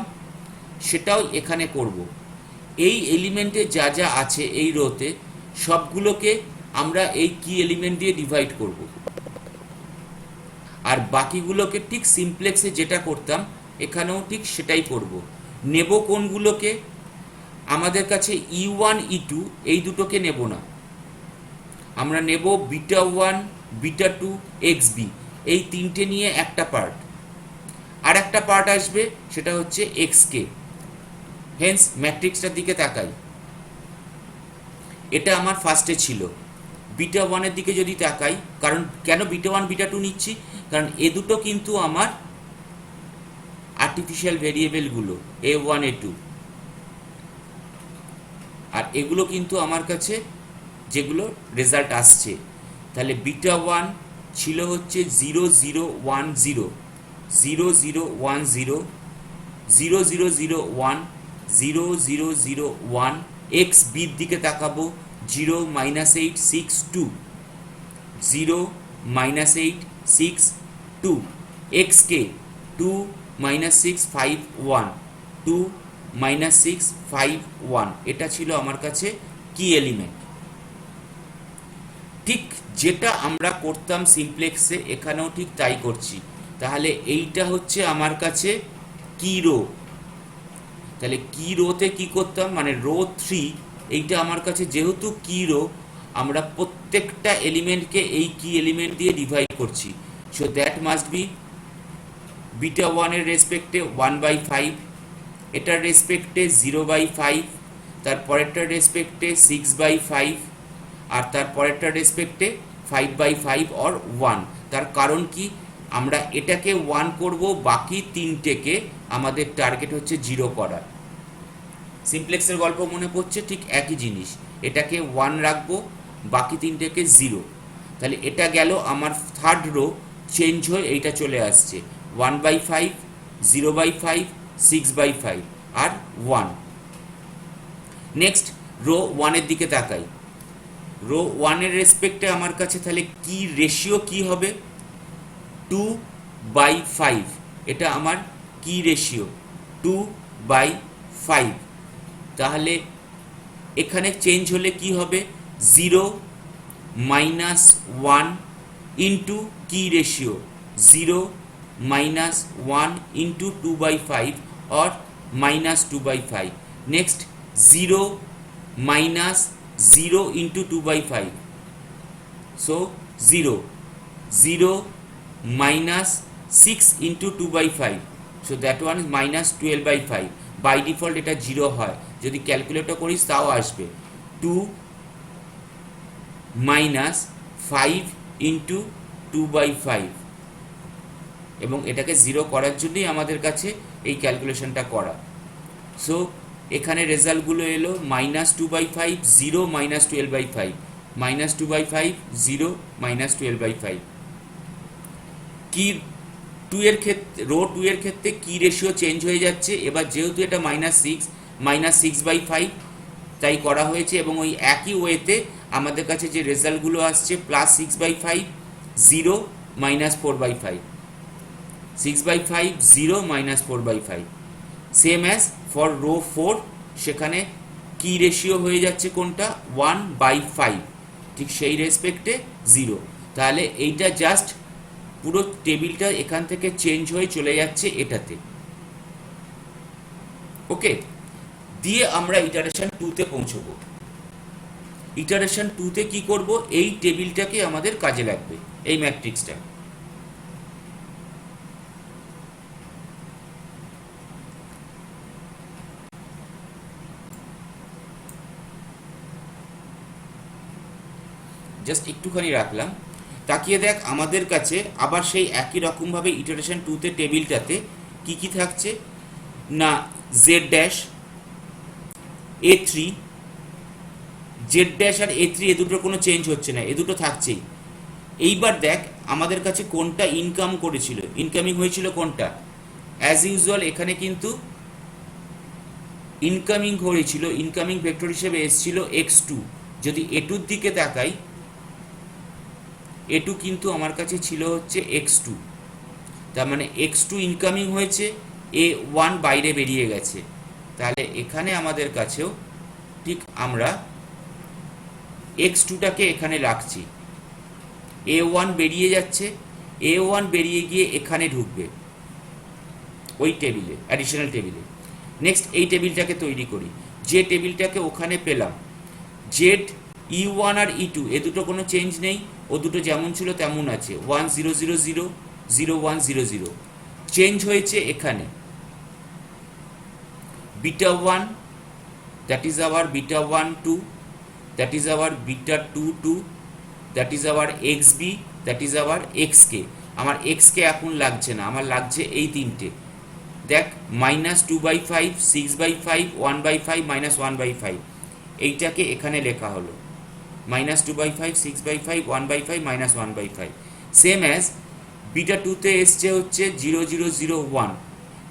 সেটাও এখানে করব। এই এলিমেন্টে যা যা আছে এই রোতে সবগুলোকে আমরা এই কি এলিমেন্ট দিয়ে ডিভাইড করব, আর বাকিগুলোকে ঠিক সিমপ্লেক্সে যেটা করতাম এখানেও ঠিক সেটাই করব। নেব কোনগুলোকে? আমাদের কাছে E1 E2 এই দুটোকে নেব না, আমরা নেব β1 β2 xb, এই তিনটে নিয়ে একটা পার্ট, আর একটা পার্ট আসবে সেটা হচ্ছে xk। হেন্স ম্যাট্রিক্সটার দিকে তাকাই, এটা আমার ফার্স্টে ছিল। β1 এর দিকে যদি তাকাই, কারণ কেন β1 β2 নিচ্ছি, কারণ এ দুটো কিন্তু আমার আর্টিফিশিয়াল ভেরিয়েবলগুলো a1 a2, আর এগুলো কিন্তু আমার কাছে যেগুলো রেজাল্ট আসছে। তাহলে β1 ছিল হচ্ছে 0 0 1 0 0 0 1 0 0 0 0 1 0 0 0 1, x বির দিকে তাকাবো 0 -8 6 2 0 -8 6 2, xk 2 -6 5 1 2 -6 5 1, এটা ছিল আমার কাছে কি এলিমেন্ট। ঠিক যেটা আমরা করতাম সিমপ্লেক্সে এখানেও ঠিক তাই করছি। তাহলে এইটা হচ্ছে আমার কাছে কি রো। তাহলে কি রোতে কি করতাম, মানে রো 3, এইটা আমার কাছে যেহেতু কি রো, আমরা প্রত্যেকটা এলিমেন্টকে এই কি এলিমেন্ট দিয়ে ডিভাইড করছি। সো দ্যাট মাস্ট বি β1 এর রেসপেক্টে 1/5, এটার রেসপেক্টে 0/5, তারপরেরটার রেসপেক্টে 6/5, আর তারপরেরটার রেসপেক্টে 5/5 অর 1। তার কারণ কি, আমরা এটাকে 1 করব, বাকি তিনটেকে আমাদের টার্গেট হচ্ছে 0 করা। সিমপ্লেক্সের গল্প মনে পড়ছে, ঠিক একই জিনিস, এটাকে 1 রাখবো, বাকি তিনটেকে 0। তাহলে এটা গেল আমার থার্ড রো, চেঞ্জ হয়ে এইটা চলে আসছে 1/5 0/5 6/5 আর 1। নেক্সট রো 1 এর দিকে তাকাই, রো 1 এর রেসপেক্টে আমার কাছে তাহলে কি রেশিও কি হবে, 2/5, এটা আমার কি রেশিও 2/5। তাহলে এখানে চেঞ্জ হলে কি হবে, 0 -1 ইন্টু কি ratio 0 -1 into 2/5 or -2/5। Next 0 -0 into 2/5, so 0 0 -6 into 2/5, so that one is -12/5। By default এটা 0 হয়, যদি ক্যালকুলেটর করিস তাও আসবে 2 -5 ইন্টু 2/5, এবং এটাকে 0 করার জন্যই আমাদের কাছে এই ক্যালকুলেশনটা করা। সো এখানে রেজাল্টগুলো এলো -2/5 0 -12/5 -2/5 0 -12/5। কি 2 এর ক্ষেত্রে, রো 2 এর ক্ষেত্রে কি রেশিও চেঞ্জ হয়ে যাচ্ছে, এবার যেহেতু এটা -6/5 তাই করা হয়েছে, এবং ওই একই ওয়েতে আমাদের কাছে যে রেজাল্টগুলো আসছে +6/5 0 -4/5 6/5 0 -4/5, সেম অ্যাজ ফর রো 4, সেখানে কি রেশিও হয়ে যাচ্ছে কোনটা 1/5, ঠিক সেই রেসপেক্টে 0। তাহলে এইটা জাস্ট পুরো টেবিলটা এখান থেকে চেঞ্জ হয়ে চলে যাচ্ছে এটাতে। ওকে, দিয়ে আমরা ইটারেশন 2 তে পৌঁছবো। ইটারেশন 2 তে কি করব, এই টেবিলটাকে আমাদের কাজে লাগবে, এই ম্যাট্রিক্সটা। জাস্ট একটুখানি রাখলাম, তাকিয়ে দেখ আমাদের কাছে আবার সেই একই রকমভাবে ইটারেশন 2 তে টেবিলটাতে কি কি থাকছে না, z' a3 z' আর a3 এ দুটোর কোনো চেঞ্জ হচ্ছে না, এ দুটো থাকছেই। এইবার দেখ আমাদের কাছে কোনটা ইনকাম করেছিল, ইনকামিং হয়েছিল কোনটা, অ্যাজ ইউজুয়াল এখানে কিন্তু ইনকামিং হয়েছিল, ইনকামিং ভেক্টর হিসেবে এসেছিল x2। যদি a2 এর দিকে তাকাই, A2 কিন্তু আমার কাছে ছিল হচ্ছে x2, তার মানে x2 ইনকামিং হয়েছে, A1 বাইরে বেরিয়ে গেছে। তাহলে এখানে আমাদের কাছেও ঠিক আমরা x2টাকে এখানে রাখছি, A1 বেরিয়ে যাচ্ছে, A1 বেরিয়ে গিয়ে এখানে ঢুকবে ওই টেবিলে, অ্যাডিশনাল টেবিলে। নেক্সট এই টেবিলটাকে তৈরি করি, যে টেবিলটাকে ওখানে পেলাম, জেড E1 আর E2 এ দুটো কোনো চেঞ্জ নেই, ও দুটো যেমন ছিল তেমন আছে, 1 0 0 0 0 1 0 0। চেঞ্জ হয়েছে এখানে beta 1, that is our beta 1 2, that is our beta 2 2, that is our XB, that is our XK। আমার XK এখন লাগছে না, আমার লাগছে এই তিনটে। দেখ, -2/5, 6/5, 1/5, -1/5, এইটাকে এখানে লেখা হলো -2/5, 6/5, 1/5, -1/5। সেম অ্যাজ বিটা 2তে এসছে হচ্ছে 0 0 0 1,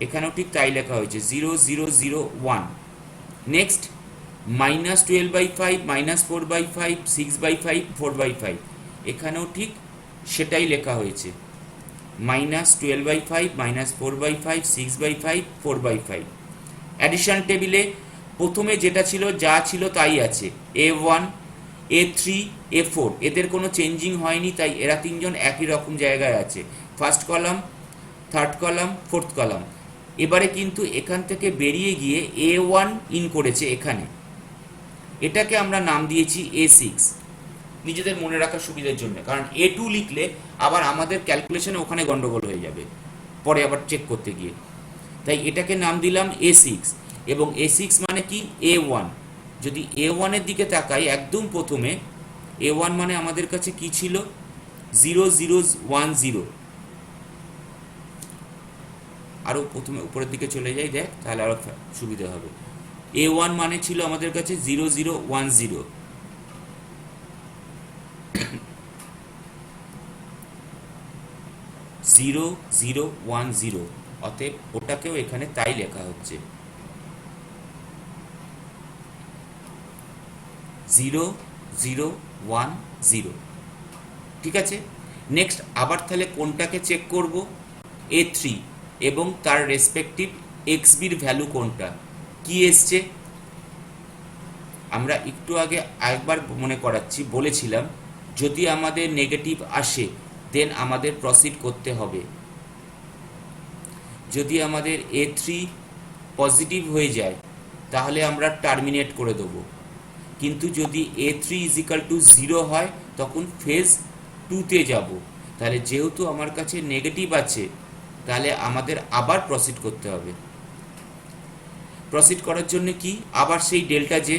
এখানেও ঠিক তাই লেখা হয়েছে 0 0 0 1। নেক্সট -12/5, -4/5, 6/5, 4/5, এখানেও ঠিক সেটাই লেখা হয়েছে -12/5, -4/5, 6/5, 4/5। অ্যাডিশন টেবিলে প্রথমে যেটা ছিল যা ছিল তাই আছে, A1, A3, A4, এদের কোনো চেঞ্জিং হয়নি, তাই এরা তিনজন একই রকম জায়গায় আছে, first column, third column, fourth column. এবারে কিন্তু এখান থেকে বেরিয়ে গিয়ে A1 ইন করেছে এখানে, এটাকে আমরা নাম দিয়েছি A6 নিজেদের মনে রাখার সুবিধার জন্য, কারণ A2 লিখলে আবার আমাদের ক্যালকুলেশনে ওখানে গন্ডগোল হয়ে যাবে পরে আবার চেক করতে গিয়ে, তাই এটাকে নাম দিলাম A6। এবং A6 মানে কি, A1। যদি A1 এর দিকে তাকাই একদম প্রথমে, A1 মানে আমাদের কাছে কি ছিল, 0 0 1 0। আরও প্রথমে উপরের দিকে চলে যাই, দেখ তাহলে আরও সুবিধা হবে। A1 মানে ছিল আমাদের কাছে 0 0 1 0, জিরো জিরো 1 0, অতএব ওটাকেও এখানে তাই লেখা হচ্ছে 0 0 1 0। ঠিক আছে, নেক্সট আবার তাহলে কোনটাকে চেক করব, A3 এবং তার রেসপেক্টিভ XBর ভ্যালু কোনটা, কি এসছে। আমরা একটু আগে আরেকবার মনে করাচ্ছি, বলেছিলাম যদি আমাদের নেগেটিভ আসে দেন আমাদের প্রসিড করতে হবে, যদি আমাদের A3 পজিটিভ হয়ে যায় তাহলে আমরা টার্মিনেট করে দেব, কিন্তু যদি A3 0 হয় তখন ফেজ 2তে যাব। তাহলে যেহেতু আমার কাছে নেগেটিভ আছে তাহলে আমাদের আবার প্রসিড করতে হবে। প্রসিড করার জন্য কি, আবার সেই ডেল্টা জে,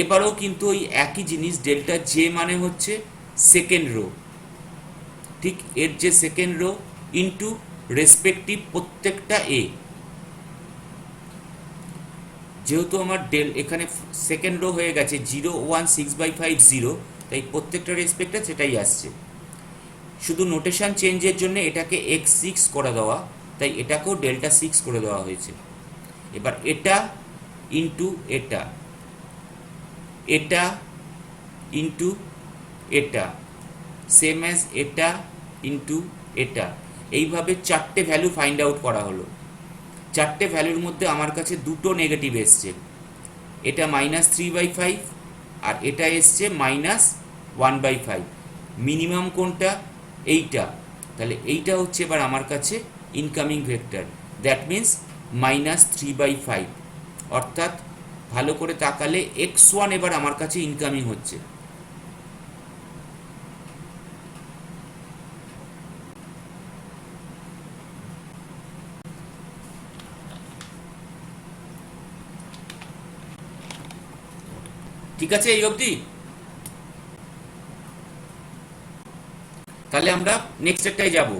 এবারেও কিন্তু ওই একই জিনিস, ডেল্টা জে মানে হচ্ছে সেকেন্ড রো, ঠিক এর যে সেকেন্ড রো ইনটু রেসপেক্টিভ প্রত্যেকটা এ। যেহেতু আমার এখানে সেকেন্ড রো হয়ে গেছে 0 1 6/5 0, তাই প্রত্যেকটা রেসপেক্টে সেটাই আসছে। শুধু নোটেশন চেঞ্জের জন্য এটাকে x6 করে দেওয়া, তাই এটাকেও ডেল্টা 6 করে দেওয়া হয়েছে। এবার এটা ইনটু এটা, এটা ইনটু এটা, সেম অ্যাজ এটা ইনটু এটা, এইভাবে চারটে ভ্যালু ফাইন্ড আউট করা হলো। চারটে ভ্যালুর মধ্যে আমার কাছে দুটো নেগেটিভ এসছে, এটা -3/5 আর এটা এসছে -1/5। মিনিমাম কোনটা, এইটা, তাহলে এইটা হচ্ছে এবার আমার কাছে ইনকামিং ভেক্টর, দ্যাট মিন্স -3/5। অর্থাৎ ভালো করে তাকালে x1 এবার আমার কাছে ইনকামিং হচ্ছে। ঠিক আছে এই অবধি? তাহলে আমরা নেক্সট একটাই যাব।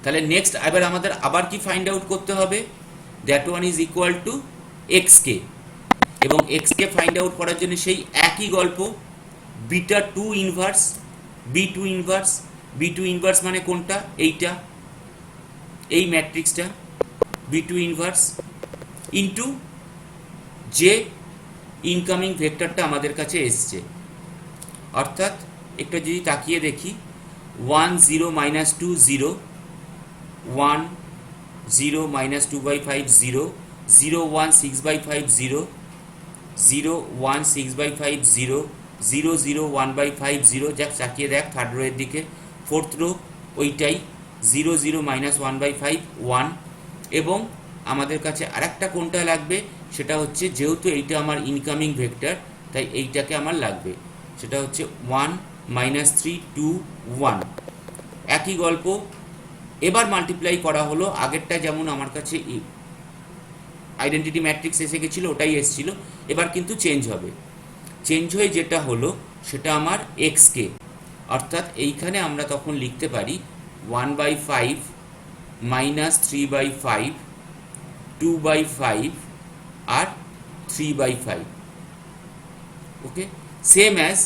তাহলে নেক্সট এবার আমাদের আবার কি ফাইন্ড আউট করতে হবে, that one is equal to xk, এবং xk ফাইন্ড আউট করার জন্য সেই একই গল্প, beta 2 inverse, b2 inverse, b2 inverse মানে কোনটা, এইটা, এই ম্যাট্রিক্সটা b2 ইনভার্স ইনটু যে ইনকামিং ভেক্টরটা আমাদের কাছে এসছে। অর্থাৎ একটা যদি তাকিয়ে দেখি 1 0 minus 2 0 1 0 minus 2 by 5 0 0 1 6 by 5 0 0 1 6 by 5 0 0 0 1 by 5 0 যাক তাকিয়ে দেখ থার্ড রো এর দিকে, ফোর্থ রো ওইটাই 0 0 minus 1 by 5 1, এবং আমাদের কাছে আরেকটা কোনটা লাগবে সেটা হচ্ছে যেহেতু এইটা আমার ইনকামিং ভেক্টর তাই এইটাকে আমার লাগবে, সেটা হচ্ছে 1 minus 3 2 1। একই গল্প এবার মাল্টিপ্লাই করা হলো, আগেরটা যেমন আমার কাছে আইডেন্টিটি ম্যাট্রিক্স এসে গেছিলো ওটাই এসেছিল, এবার কিন্তু চেঞ্জ হবে। চেঞ্জ হয়ে যেটা হলো সেটা আমার এক্সকে, অর্থাৎ এইখানে আমরা তখন লিখতে পারি 1 by 5 minus 3 by 5 2 by 5 আর 3 by 5। ওকে, সেম অ্যাজ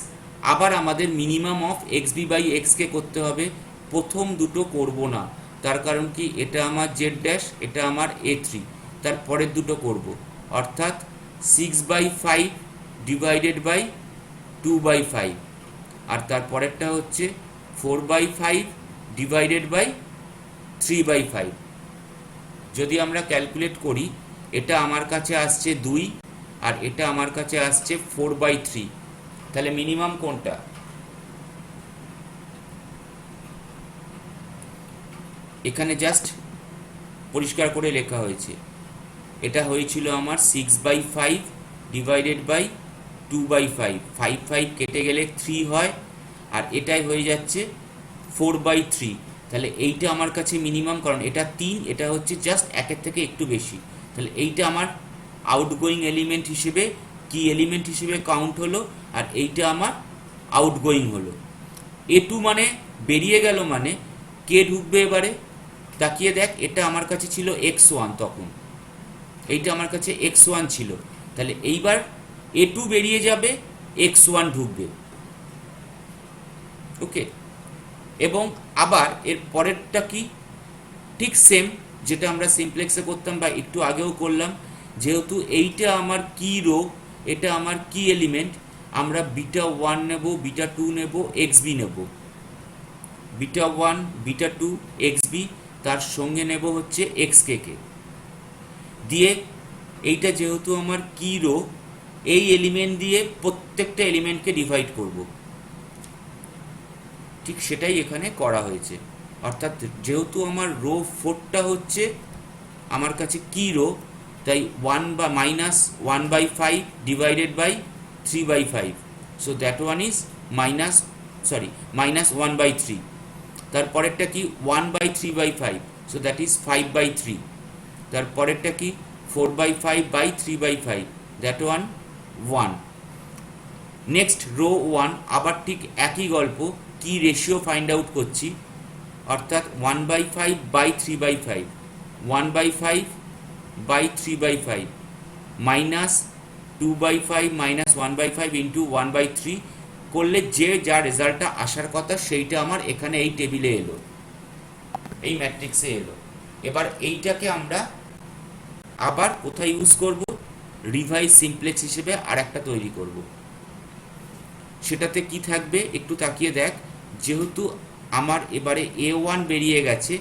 আবার আমাদের minimum of x b by x k করতে হবে, প্রথম দুটো করব না, তার কারণ কি এটা আমার জেড ড্যাশ, এটা আমার A3, তার পরের দুটো করব, অর্থাৎ 6 by 5 ডিভাইডেড বাই 2 by 5, আর তার পরেরটা হচ্ছে 4 by 5 ডিভাইডেড বাই 3 by 5। যদি আমরা ক্যালকুলেট করি এটা আমার কাছে আসছে 2 আর এটা আমার কাছে আসছে 4 by 3, তাহলে মিনিমাম কোনটা? এখানে জাস্ট পরিষ্কার করে লেখা হয়েছে, এটা হয়েছিল আমার 6 by 5 ডিভাইডেড বাই 2 by 5, 5 5 কেটে গেলে 3 হয়, আর এটাই হয়ে যাচ্ছে 4 by 3, তাহলে এইটা আমার কাছে মিনিমাম, কারণ এটা 3, এটা হচ্ছে জাস্ট একের থেকে একটু বেশি, তাহলে এইটা আমার আউটগোয়িং এলিমেন্ট হিসেবে কি এলিমেন্ট হিসেবে কাউন্ট হলো, আর এইটা আমার আউটগোয়িং হলো। A2 মানে বেরিয়ে গেল, মানে কে ঢুকবে এবারে তাকিয়ে দেখ, এটা আমার কাছে ছিল x1, তখন এইটা আমার কাছে x1 ছিল, তাহলে এইবার A2 বেরিয়ে যাবে, x1 ঢুকবে। ওকে, এবং আবার এর পরেরটা কি ঠিক সেম যেটা আমরা সিমপ্লেক্সে করতাম বা একটু আগেও করলাম, যেহেতু এইটা আমার কি রো, এটা আমার কি এলিমেন্ট, আমরা বিটা 1 নেব, বিটা 2 নেব, এক্সবি নেব, বিটা 1 বিটা 2 এক্সবি, তার সঙ্গে নেব হচ্ছে এক্সকে কে দিয়ে, এইটা যেহেতু আমার কি রো, এই এলিমেন্ট দিয়ে প্রত্যেকটা এলিমেন্টকে ডিভাইড করব, ঠিক সেটাই এখানে করা হয়েছে। অর্থাৎ যেহেতু আমার রো 4টা হচ্ছে আমার কাছে কি রো, তাই 1 বা minus 1 by 5 divided by 3 by 5, so that one is minus 1 by 3, তারপরেরটা কি 1 by 3 by 5, so that is 5 by 3, তারপরেরটা কি 4 by 5 by 3 by 5, that one 1। Next row 1 আবার ঠিক একই গল্প, কি রেশিও ফাইন্ড আউট করছি, অর্থাৎ 1 by 5 by 3 by 5, 1 by 5 by 3 by 5 minus 2 by 5 minus 1 by 5 into 1 by 3 করলে যে যা রেজাল্টটা আসার কথা সেইটা আমার এখানে এই টেবিলে এলো, এই ম্যাট্রিক্সে এলো। এবার এইটাকে আমরা আবার কোথায় ইউজ করব, রিভাইজ সিমপ্লেক্স হিসেবে আর একটা তৈরি করব, সেটাতে কি থাকবে একটু তাকিয়ে দেখ, যেহেতু আমার এবারে A1 বেরিয়ে গেছে,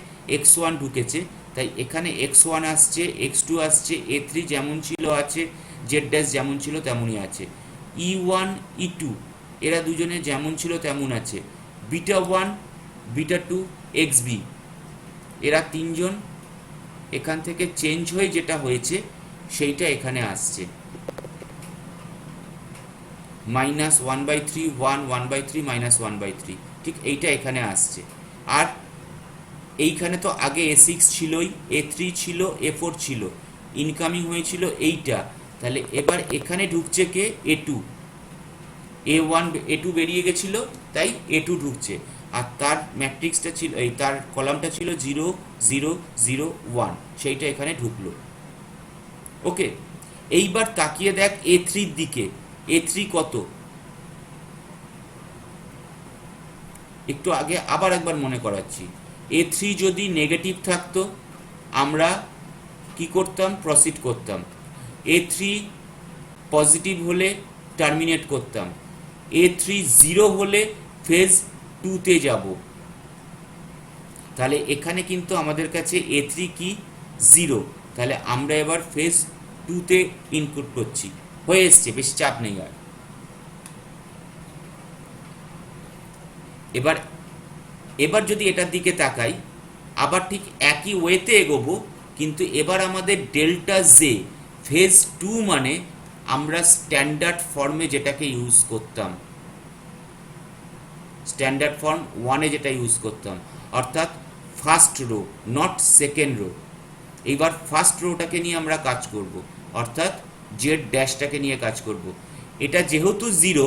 x1 ঢুকেছে, তাই এখানে x1 আসছে, x2 আসছে, A3 যেমন ছিল আছে, z ড্যাশ যেমন ছিল তেমনই আছে, E1 E2 এরা দুজনে যেমন ছিল তেমন আছে, বিটা 1 বিটা 2 xb এরা তিনজন এখান থেকে চেঞ্জ হয়ে যেটা হয়েছে সেইটা এখানে আসছে, minus 1 by 3 1 1 by 3 minus 1 by 3, ঠিক এইটা এখানে আসছে। আর এইখানে তো আগে A6 ছিলই, A3 ছিল, A4 ছিল, ইনকামিং হয়েছিল এইটা, তাহলে এবার এখানে ঢুকছে কে A2, A1 A2 বেরিয়ে গেছিল তাই A2 ঢুকছে, আর তার ম্যাট্রিক্সটা ছিল, এই তার কলামটা ছিল 0 0 0 1, সেইটা এখানে ঢুকলো। ওকে, এইবার তাকিয়ে দেখ A3 দিকে, A3 কত, একটু আগে আবার একবার মনে করাচ্ছি, A3 যদি নেগেটিভ থাকতো আমরা কি করতাম, প্রসিড করতাম, A3 পজিটিভ হলে টার্মিনেট করতাম, A3 0 হলে ফেজ 2 তে যাব। তাহলে এখানে কিন্তু আমাদের কাছে A3 কি 0, তাহলে আমরা এবার ফেজ 2 তে ইনপুট করছি, হয়ে এসছে, বেশি চাপ নেই আর। এবার এবার যদি এটার দিকে তাকাই, আবার ঠিক একই ওয়েতে এগোবো, কিন্তু এবার আমাদের ডেল্টা জে ফেজ 2 মানে আমরা স্ট্যান্ডার্ড ফর্মে যেটাকে ইউজ করতাম, স্ট্যান্ডার্ড ফর্ম 1-এ যেটা ইউজ করতাম, অর্থাৎ first row, not second rho. এইবার ফার্স্ট রোটাকে নিয়ে আমরা কাজ করব, অর্থাৎ জেড ড্যাশটাকে নিয়ে কাজ করব। এটা যেহেতু 0,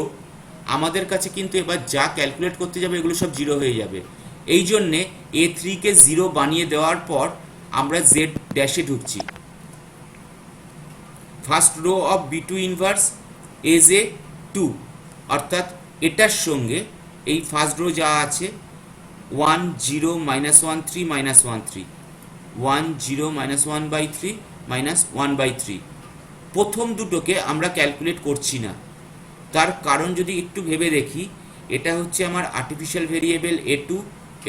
আমাদের কাছে কিন্তু এবার যা ক্যালকুলেট করতে যাবে এগুলো সব 0 হয়ে যাবে। এই জন্যে A3 কে 0 বানিয়ে দেওয়ার পর আমরা জেড ড্যাশে ঢুকছি। First row of B2 inverse as a 2, অর্থাৎ এটার সঙ্গে এই ফার্স্ট রো যা আছে 1 0 -1 3 -1 3, 1 0 -1/3 -1/3। প্রথম দুটোকে আমরা ক্যালকুলেট করছি না, তার কারণ যদি একটু ভেবে দেখি, এটা হচ্ছে আমার আর্টিফিশিয়াল ভেরিয়েবল A2,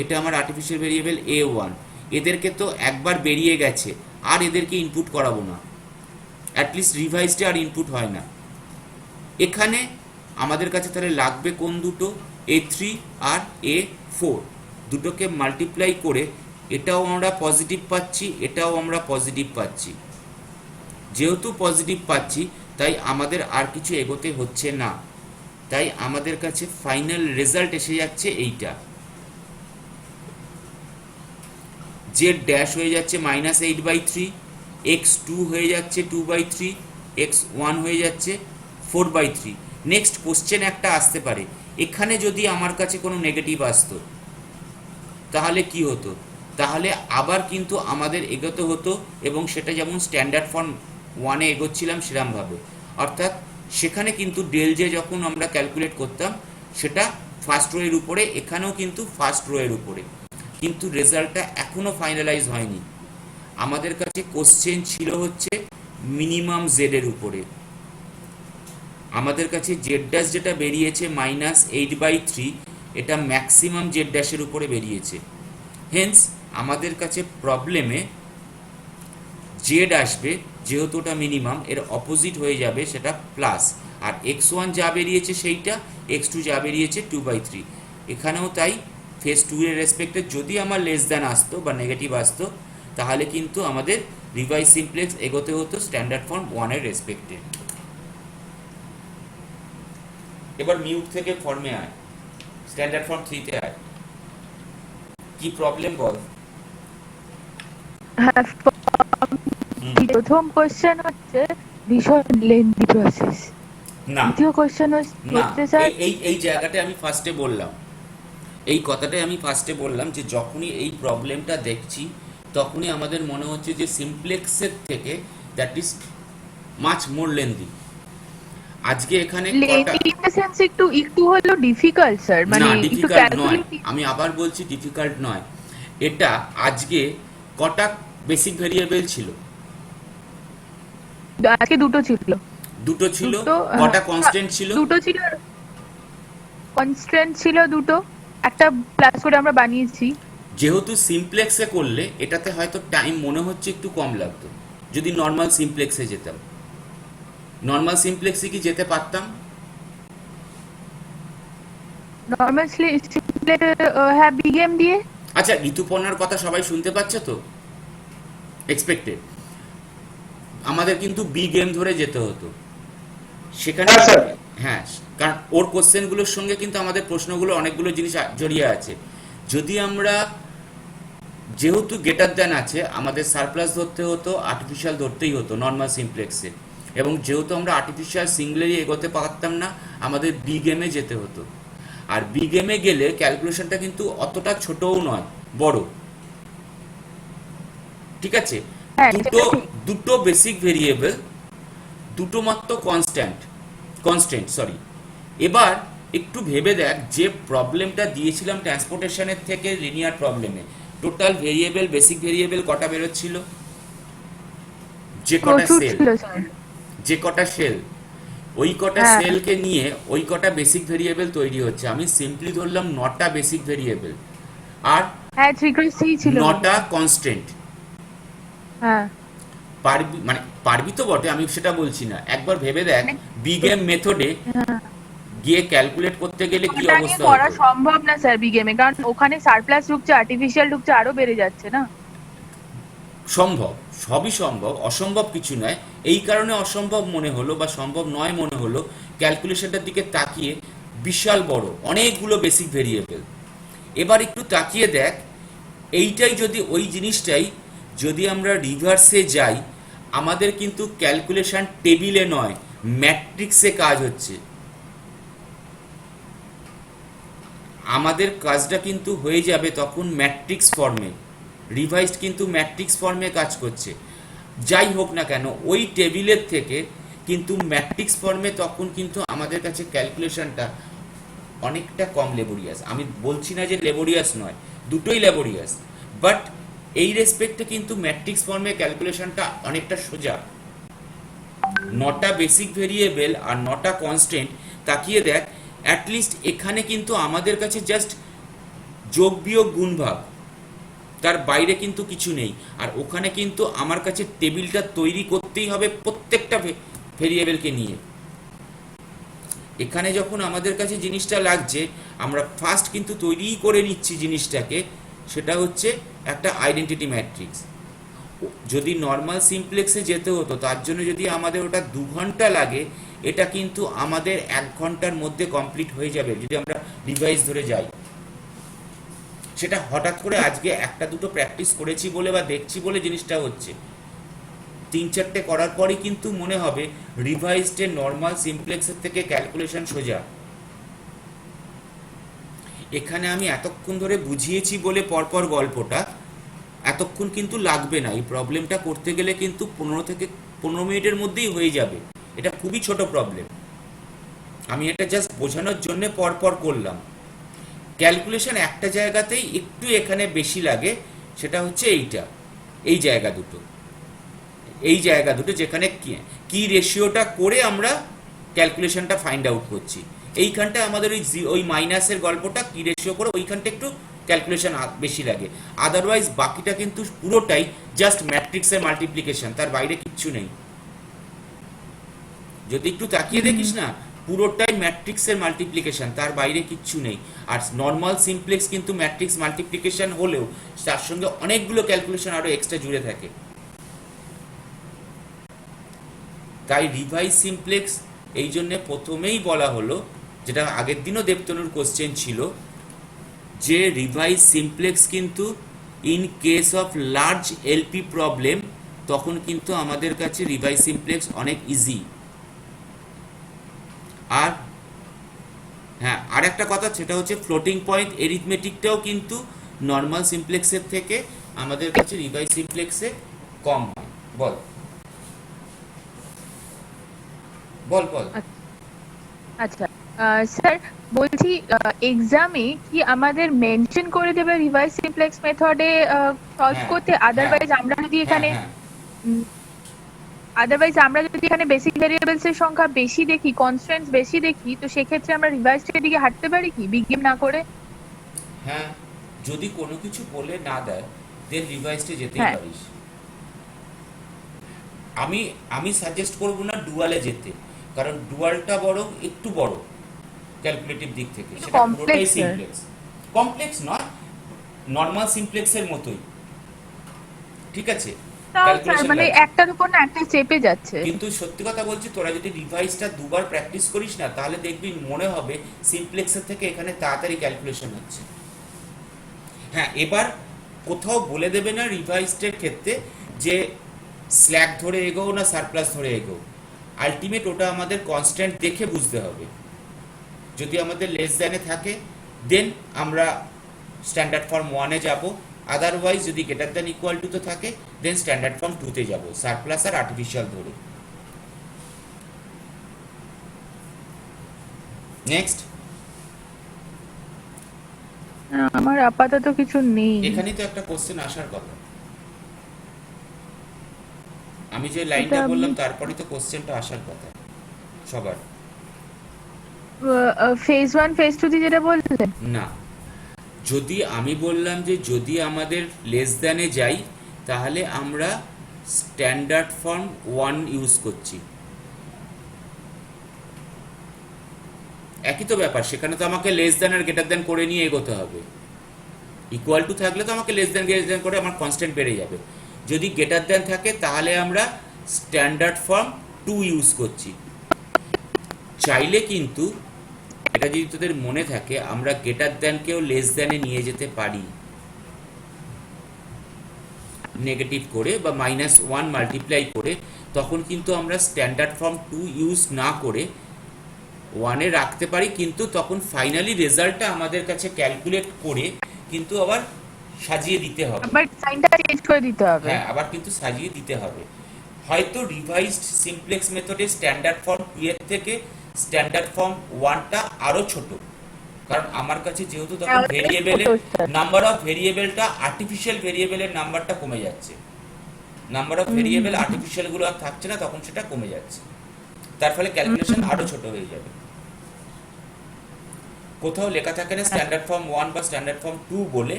এটা আমার আর্টিফিশিয়াল ভেরিয়েবল A1। এদেরকে তো একবার বেরিয়ে গেছে, আর এদেরকে ইনপুট করাবো না, অ্যাটলিস্ট রিভাইজডে আর ইনপুট হয় না। এখানে আমাদের কাছে তাহলে লাগবে কোন দুটো, A3 আর A4, দুটোকে মাল্টিপ্লাই করে এটাও আমরা পজিটিভ পাচ্ছি, এটাও আমরা পজিটিভ পাচ্ছি। যেহেতু পজিটিভ পাচ্ছি তাই আমাদের আর কিছু এগোতে হচ্ছে না, তাই আমাদের কাছে ফাইনাল রেজাল্ট এসে যাচ্ছে এইটা, জেড ড্যাশ হয়ে যাচ্ছে -8/3, x2 হয়ে যাচ্ছে 2/3, x1 হয়ে যাচ্ছে 4/3। নেক্সট কোশ্চেন একটা আসতে পারে, এখানে যদি আমার কাছে কোনো নেগেটিভ আসতো তাহলে কি হতো? তাহলে আবার কিন্তু আমাদের এগোতে হতো, এবং সেটা যেমন স্ট্যান্ডার্ড ফর্ম 1-এ এগোচ্ছিলাম সেরমভাবে, অর্থাৎ সেখানে কিন্তু ডেল জে যখন আমরা ক্যালকুলেট করতাম সেটা ফার্স্ট রো এর উপরে, এখানেও কিন্তু ফার্স্ট রো এর উপরে, কিন্তু রেজাল্টটা এখনো ফাইনালাইজ হয়নি। আমাদের কাছে কোশ্চেন ছিল হচ্ছে মিনিমাম জেড এর উপরে। আমাদের কাছে জেড ড্যাশ যেটা বেরিয়েছে -8/3, এটা ম্যাক্সিমাম জেড ড্যাশের উপরে বেরিয়েছে। হেন্স আমাদের কাছে প্রবলেমে জেড আসবে, যেহেতু ওটা মিনিমাম, এর অপোজিট হয়ে যাবে সেটা প্লাস, আর x1 যা বেরিয়েছে সেইটা, x2 যা বেরিয়েছে 2/3। এখানেও তাই ফেজ 2 এর রেসপেক্টে যদি আমার লেস দ্যান আসতো বা নেগেটিভ আসতো, তাহলে কিন্তু আমাদের রিভাইজ সিমপ্লেক্স এগোতে হতো স্ট্যান্ডার্ড ফর্ম 1-এর রেসপেক্টে। এবার মিউট থেকে ফর্মে আয়, স্ট্যান্ডার্ড ফর্ম 3-তে আয়। কি প্রবলেম বল? হ্যাঁ, প্রথম কোশ্চেন হচ্ছে ভীষণ লেন্দি প্রসেস। না দ্বিতীয় কোশ্চেন না, হচ্ছে স্যার, এই জায়গাটা আমি ফার্স্টে বললাম, এই কথাটাই আমি ফার্স্টে বললাম যে যখনই এই প্রবলেমটা দেখছি তখনই আমাদের মনে হচ্ছে যে সিমপ্লেক্সের থেকে that is much more lengthy. আজকে এখানে লেন্দি ইন দ্য সেন্স একটু হলো ডিফিকাল্ট স্যার, মানে না, একটু ডিফিকাল্ট নয়, ক্যালকুলেট। আমি আবার বলছি ডিফিকাল্ট নয়। এটা আজকে কটা বেসিক ভেরিয়েবল ছিল? আজকে দুটো ছিল। দুটো ছিল। দুটো, কটা কনস্ট্যান্ট ছিল? দুটো ছিল, কনস্ট্যান্ট ছিল দুটো, একটা প্লাস করে আমরা বানিয়েছি। যেহেতু সিমপ্লেক্সে করলে এটাতে হয়তো টাইম মনে হচ্ছে একটু কম লাগতো, যদি নর্মাল সিমপ্লেক্সে যেতাম। নর্মাল সিমপ্লেক্সে কি যেতে পারতাম? নরমাল হ্যাঁ, বিগেম দিয়ে। আচ্ছা, ঋতুপর্ণার কথা সবাই শুনতে পাচ্ছে তো? এক্সপেক্টেড আমাদের কিন্তু বি গেম ধরে যেতে হতো সেখানে। হ্যাঁ, স্যার। হ্যাঁ, কারণ ওর কোশ্চেনগুলোর সঙ্গে কিন্তু আমাদের প্রশ্নগুলো অনেকগুলো জিনিস জড়িয়ে আছে। যদি আমরা, যেহেতু গেটার দ্যান আছে, আমাদের সারপ্লাস ধরতে হতো, আর্টিফিশিয়াল ধরতেই হতো নর্মাল সিমপ্লেক্সে, এবং যেহেতু আমরা আর্টিফিশিয়াল সিঙ্গলেরই এগোতে পারতাম না, আমাদের বি গেমে যেতে হতো। আর বি গেমে গেলে ক্যালকুলেশনটা কিন্তু অতটা ছোটও নয়, বড়। ঠিক আছে, হ্যাঁ, দুটো বেসিক ভেরিয়েবল, দুটো মাত্র কনস্ট্যান্ট সরি। এবার একটু ভেবে দেখ, যে প্রবলেমটা দিয়েছিলাম ট্রান্সপোর্টেশনের থেকে লিনিয়ার প্রবলেমে, টোটাল ভেরিয়েবল, বেসিক ভেরিয়েবল কটা বেরোচ্ছিল? যে কটা প্রচুর সেল, ছিল স্যার। যে কটা সেল, ওই কটা হ্যাঁ। সেলকে নিয়ে ওই কটা বেসিক ভেরিয়েবল তৈরি হচ্ছে। আমি সিম্পলি ধরলাম 9টা বেসিক ভেরিয়েবল আর হ্যাঁ 3x3 ছিল। 9টা কনস্ট্যান্ট। হ্যাঁ পারবি মানে পারবি তো বটে, আমি সেটা বলছি না, একবার ভেবে দেখ বিগ এম মেথডে গিয়ে ক্যালকুলেট করতে গেলে কি ওটা নিয়ে অবস্থা করা হতো। সম্ভব না স্যার বিগেমে, কারণ ওখানে সারপ্লাস ঢুকছে, আর্টিফিশিয়াল ঢুকছে, আরো বেড়ে যাচ্ছে না। সম্ভব, সবই সম্ভব, অসম্ভব কিছু নয়। এই কারণে অসম্ভব মনে হলো বা সম্ভব নয় মনে হলো, ক্যালকুলেশনটার দিকে তাকিয়ে বিশাল বড় অনেকগুলো বেসিক ভেরিয়েবল। এবার একটু তাকিয়ে দেখ, এইটাই যদি ওই জিনিসটাই যদি আমরা রিভার্সে যাই, আমাদের কিন্তু ক্যালকুলেশন টেবিলে নয় ম্যাট্রিক্সে কাজ হচ্ছে। আমাদের কাজটা কিন্তু হয়ে যাবে তখন ম্যাট্রিক্স ফর্মে, রিভাইসড কিন্তু ম্যাট্রিক্স ফর্মে কাজ করছে। যাই হোক না কেন ওই টেবিলের থেকে কিন্তু ম্যাট্রিক্স ফর্মে তখন কিন্তু আমাদের কাছে ক্যালকুলেশনটা অনেকটা কম লেবোরিয়াস। আমি বলছি না যে লেবোরিয়াস নয়, দুটোই লেবোরিয়াস, বাট এই রেসপেক্টে কিন্তু ম্যাট্রিক্স ফর্মে ক্যালকুলেশনটা অনেকটা সোজা। 9টা বেসিক ভেরিয়েবল আর 9টা কনস্ট্যান্ট, তাকিয়ে দেখ অ্যাটলিস্ট এখানে কিন্তু আমাদের কাছে জাস্ট যোগ বিয়োগ গুণ ভাগ, তার বাইরে কিন্তু কিছু নেই। আর ওখানে কিন্তু আমার কাছে টেবিলটা তৈরি করতেই হবে প্রত্যেকটা ভেরিয়েবলকে নিয়ে। এখানে যখন আমাদের কাছে জিনিসটা লাগছে, আমরা ফার্স্ট কিন্তু তৈরিই করে নিচ্ছি জিনিসটাকে, সেটা হচ্ছে একটা আইডেন্টিটি ম্যাট্রিক্স। যদি নর্মাল সিমপ্লেক্সে যেতে হতো তার জন্য যদি আমাদের ওটা 2 ঘন্টা লাগে, এটা কিন্তু আমাদের 1 ঘন্টার মধ্যে কমপ্লিট হয়ে যাবে যদি আমরা ডিভাইস ধরে যাই। সেটা হঠাৎ করে আজকে একটা দুটো প্র্যাকটিস করেছি বলে বা দেখছি বলে জিনিসটা হচ্ছে। 3-4টে করার পরই কিন্তু মনে হবে রিভাইসডে নর্মাল সিমপ্লেক্সের থেকে ক্যালকুলেশন সোজা। এখানে আমি এতক্ষণ ধরে বুঝিয়েছি বলে পরপর গল্পটা এতক্ষণ কিন্তু লাগবে না। এই প্রবলেমটা করতে গেলে কিন্তু 15 থেকে 15 মিনিটের মধ্যেই হয়ে যাবে। এটা খুবই ছোট প্রবলেম, আমি এটা জাস্ট বোঝানোর জন্য পরপর করলাম। ক্যালকুলেশন একটা জায়গাতেই একটু এখানে বেশি লাগে, সেটা হচ্ছে এই জায়গা দুটো যেখানে কি রেশিওটা করে আমরা ক্যালকুলেশনটা ফাইন্ড আউট করছি। এইখানটা আমাদের ওই মাইনাসের গল্পটা কি রেশিও করে ওইখানটা একটু ক্যালকুলেশন বেশি লাগে। আদারওয়াইজ বাকিটা কিন্তু পুরোটাই জাস্ট ম্যাট্রিক্সের মাল্টিপ্লিকেশন, তার বাইরে কিচ্ছু নেই। যদি একটু তাকিয়ে দেখিস না, পুরোটাই ম্যাট্রিক্সের মাল্টিপ্লিকেশন, তার বাইরে কিচ্ছু নেই। আর নর্মাল সিমপ্লেক্স কিন্তু ম্যাট্রিক্স মাল্টিপ্লিকেশন হলেও তার সঙ্গে অনেকগুলো ক্যালকুলেশন আরো এক্সট্রা জুড়ে থাকে। তাই রিভাইস সিমপ্লেক্স এই জন্য প্রথমেই বলা হলো, যেটা আগের দিনও দেবতনুর কোশ্চেন ছিল, যে রিভাইস সিমপ্লেক্স কিন্তু in case of large LP problem তখন কিন্তু আমাদের কাছে রিভাইস সিমপ্লেক্স অনেক ইজি। আর হ্যাঁ, আর একটা কথা, সেটা হচ্ছে ফ্লোটিং পয়েন্ট এরিথমেটিকটাও কিন্তু নর্মাল সিমপ্লেক্সের থেকে আমাদের কাছে রিভাইস সিমপ্লেক্সে কম হয়। বল বল বল। আচ্ছা স্যার বলছি, এক্সামে কি আমাদের মেনশন করে দেবে রিভাইস সিমপ্লেক্স মেথডে সলভ হ্যাঁ, করতে? আদারওয়াইজ আমরা যদি এখানে হ্যাঁ, বেসিক ভেরিয়েবলস এর সংখ্যা বেশি দেখি, কনস্ট্যান্টস বেশি দেখি, তো সেক্ষেত্রে আমরা রিভাইসড এর দিকে হাঁটতে পারি কি বিগ গেম না করে? হ্যাঁ, যদি কোনো কিছু বলে না দেয় দেন রিভাইসে যেতেই হ্যাঁ। পারিস। আমি সাজেস্ট করব না ডুয়ালে যেতে, কারণ ডুয়ালটা বরং একটু বড় ক্যালকুলেটিভ দিক থেকে, একটু সেটা complex, পুরোটাই sir। সিমপ্লেক্স। কমপ্লেক্স নয়, নর্মাল সিমপ্লেক্সের মতোই, ঠিক আছে? তাও স্যার ক্যালকুলেশন মানে একটার উপর না একটা চেপে যাচ্ছে। কিন্তু সত্যি কথা বলছি, তোরা যদি রিভাইসটা দুবার প্র্যাকটিস করিস না, তাহলে দেখবি মনে হবে সিমপ্লেক্সের থেকে এখানে তাড়াতাড়ি ক্যালকুলেশন হচ্ছে। হ্যাঁ, এবার কোথাও বলে দেবে না রিভাইসডের ক্ষেত্রে যে স্ল্যাক ধরে এগোও না সারপ্লাস ধরে এগোও। আলটিমেট ওটা আমাদের কনস্ট্যান্ট দেখে বুঝতে হবে। যদি আমাদের লেস দ্যানে থাকে দেন আমরা স্ট্যান্ডার্ড ফর্ম 1-এ যাব, আদারওয়াইজ যদি গ্রেটার দ্যান ইকুয়াল টু তো থাকে দেন স্ট্যান্ডার্ড ফর্ম 2-তে যাব, সারপ্লাস আর আর্টিফিশিয়াল ধরে। নেক্সট, আমার আপাতত কিছু নেই। এখানেই তো একটা কোশ্চেন আসার কথা। আমি যে লাইনটা এটা বললাম তারপরে তো কোশ্চেনটা আসার কথা সবার। ফেজ 1 ফেজ 2 দিয়ে যেটা বললেন, না, যদি আমি বললাম যে যদি আমাদের লেস দ্যানে যাই তাহলে আমরা স্ট্যান্ডার্ড ফর্ম 1 ইউজ করছি, একই তো ব্যাপার। সেখানে তো আমাকে লেস দ্যান আর গ্রেটার দ্যান করে নিয়ে এগোতে হবে। ইকুয়াল টু থাকলে তো আমাকে লেস দ্যান গ্রেটার দ্যান করে আমার কনস্ট্যান্ট বেড়ে যাবে। যদি গ্রেটার দ্যান থাকে তাহলে আমরা স্ট্যান্ডার্ড ফর্ম 2 ইউজ করছি। চাইলে কিন্তু এটা যদি তোদের মনে থাকে আমরা গ্রেটার দ্যানকেও লেস দ্যানে নিয়ে যেতে পারি, নেগেটিভ করে বা -1 মাল্টিপ্লাই করে। তখন কিন্তু আমরা স্ট্যান্ডার্ড ফর্ম 2 ইউজ না করে 1-এ রাখতে পারি, কিন্তু তখন ফাইনালি রেজাল্টটা আমাদের কাছে ক্যালকুলেট করে কিন্তু আবার সাজিয়ে দিতে হবে। বাট সাইনটা চেঞ্জ করে দিতে হবে। হ্যাঁ, আবার কিন্তু সাজিয়ে দিতে হবে। হয়তো রিভাইজড সিমপ্লেক্স মেথডে স্ট্যান্ডার্ড ফর্ম 2 এর থেকে স্ট্যান্ডার্ড ফর্ম 1টা আরো ছোট, কারণ আমার কাছে যেহেতু তখন ভেরিয়েবলের নাম্বার অফ ভেরিয়েবলটা আর্টিফিশিয়াল ভেরিয়েবলের নাম্বারটা কমে যাচ্ছে, নাম্বার অফ ভেরিয়েবল আর্টিফিশিয়াল গুলো আর থাকছে না, তখন সেটা কমে যাচ্ছে। তার ফলে ক্যালকুলেশন আরো ছোট হয়ে যাবে। কোথাও লেখা থাকে না স্ট্যান্ডার্ড ফর্ম 1 বা স্ট্যান্ডার্ড ফর্ম 2 বলে,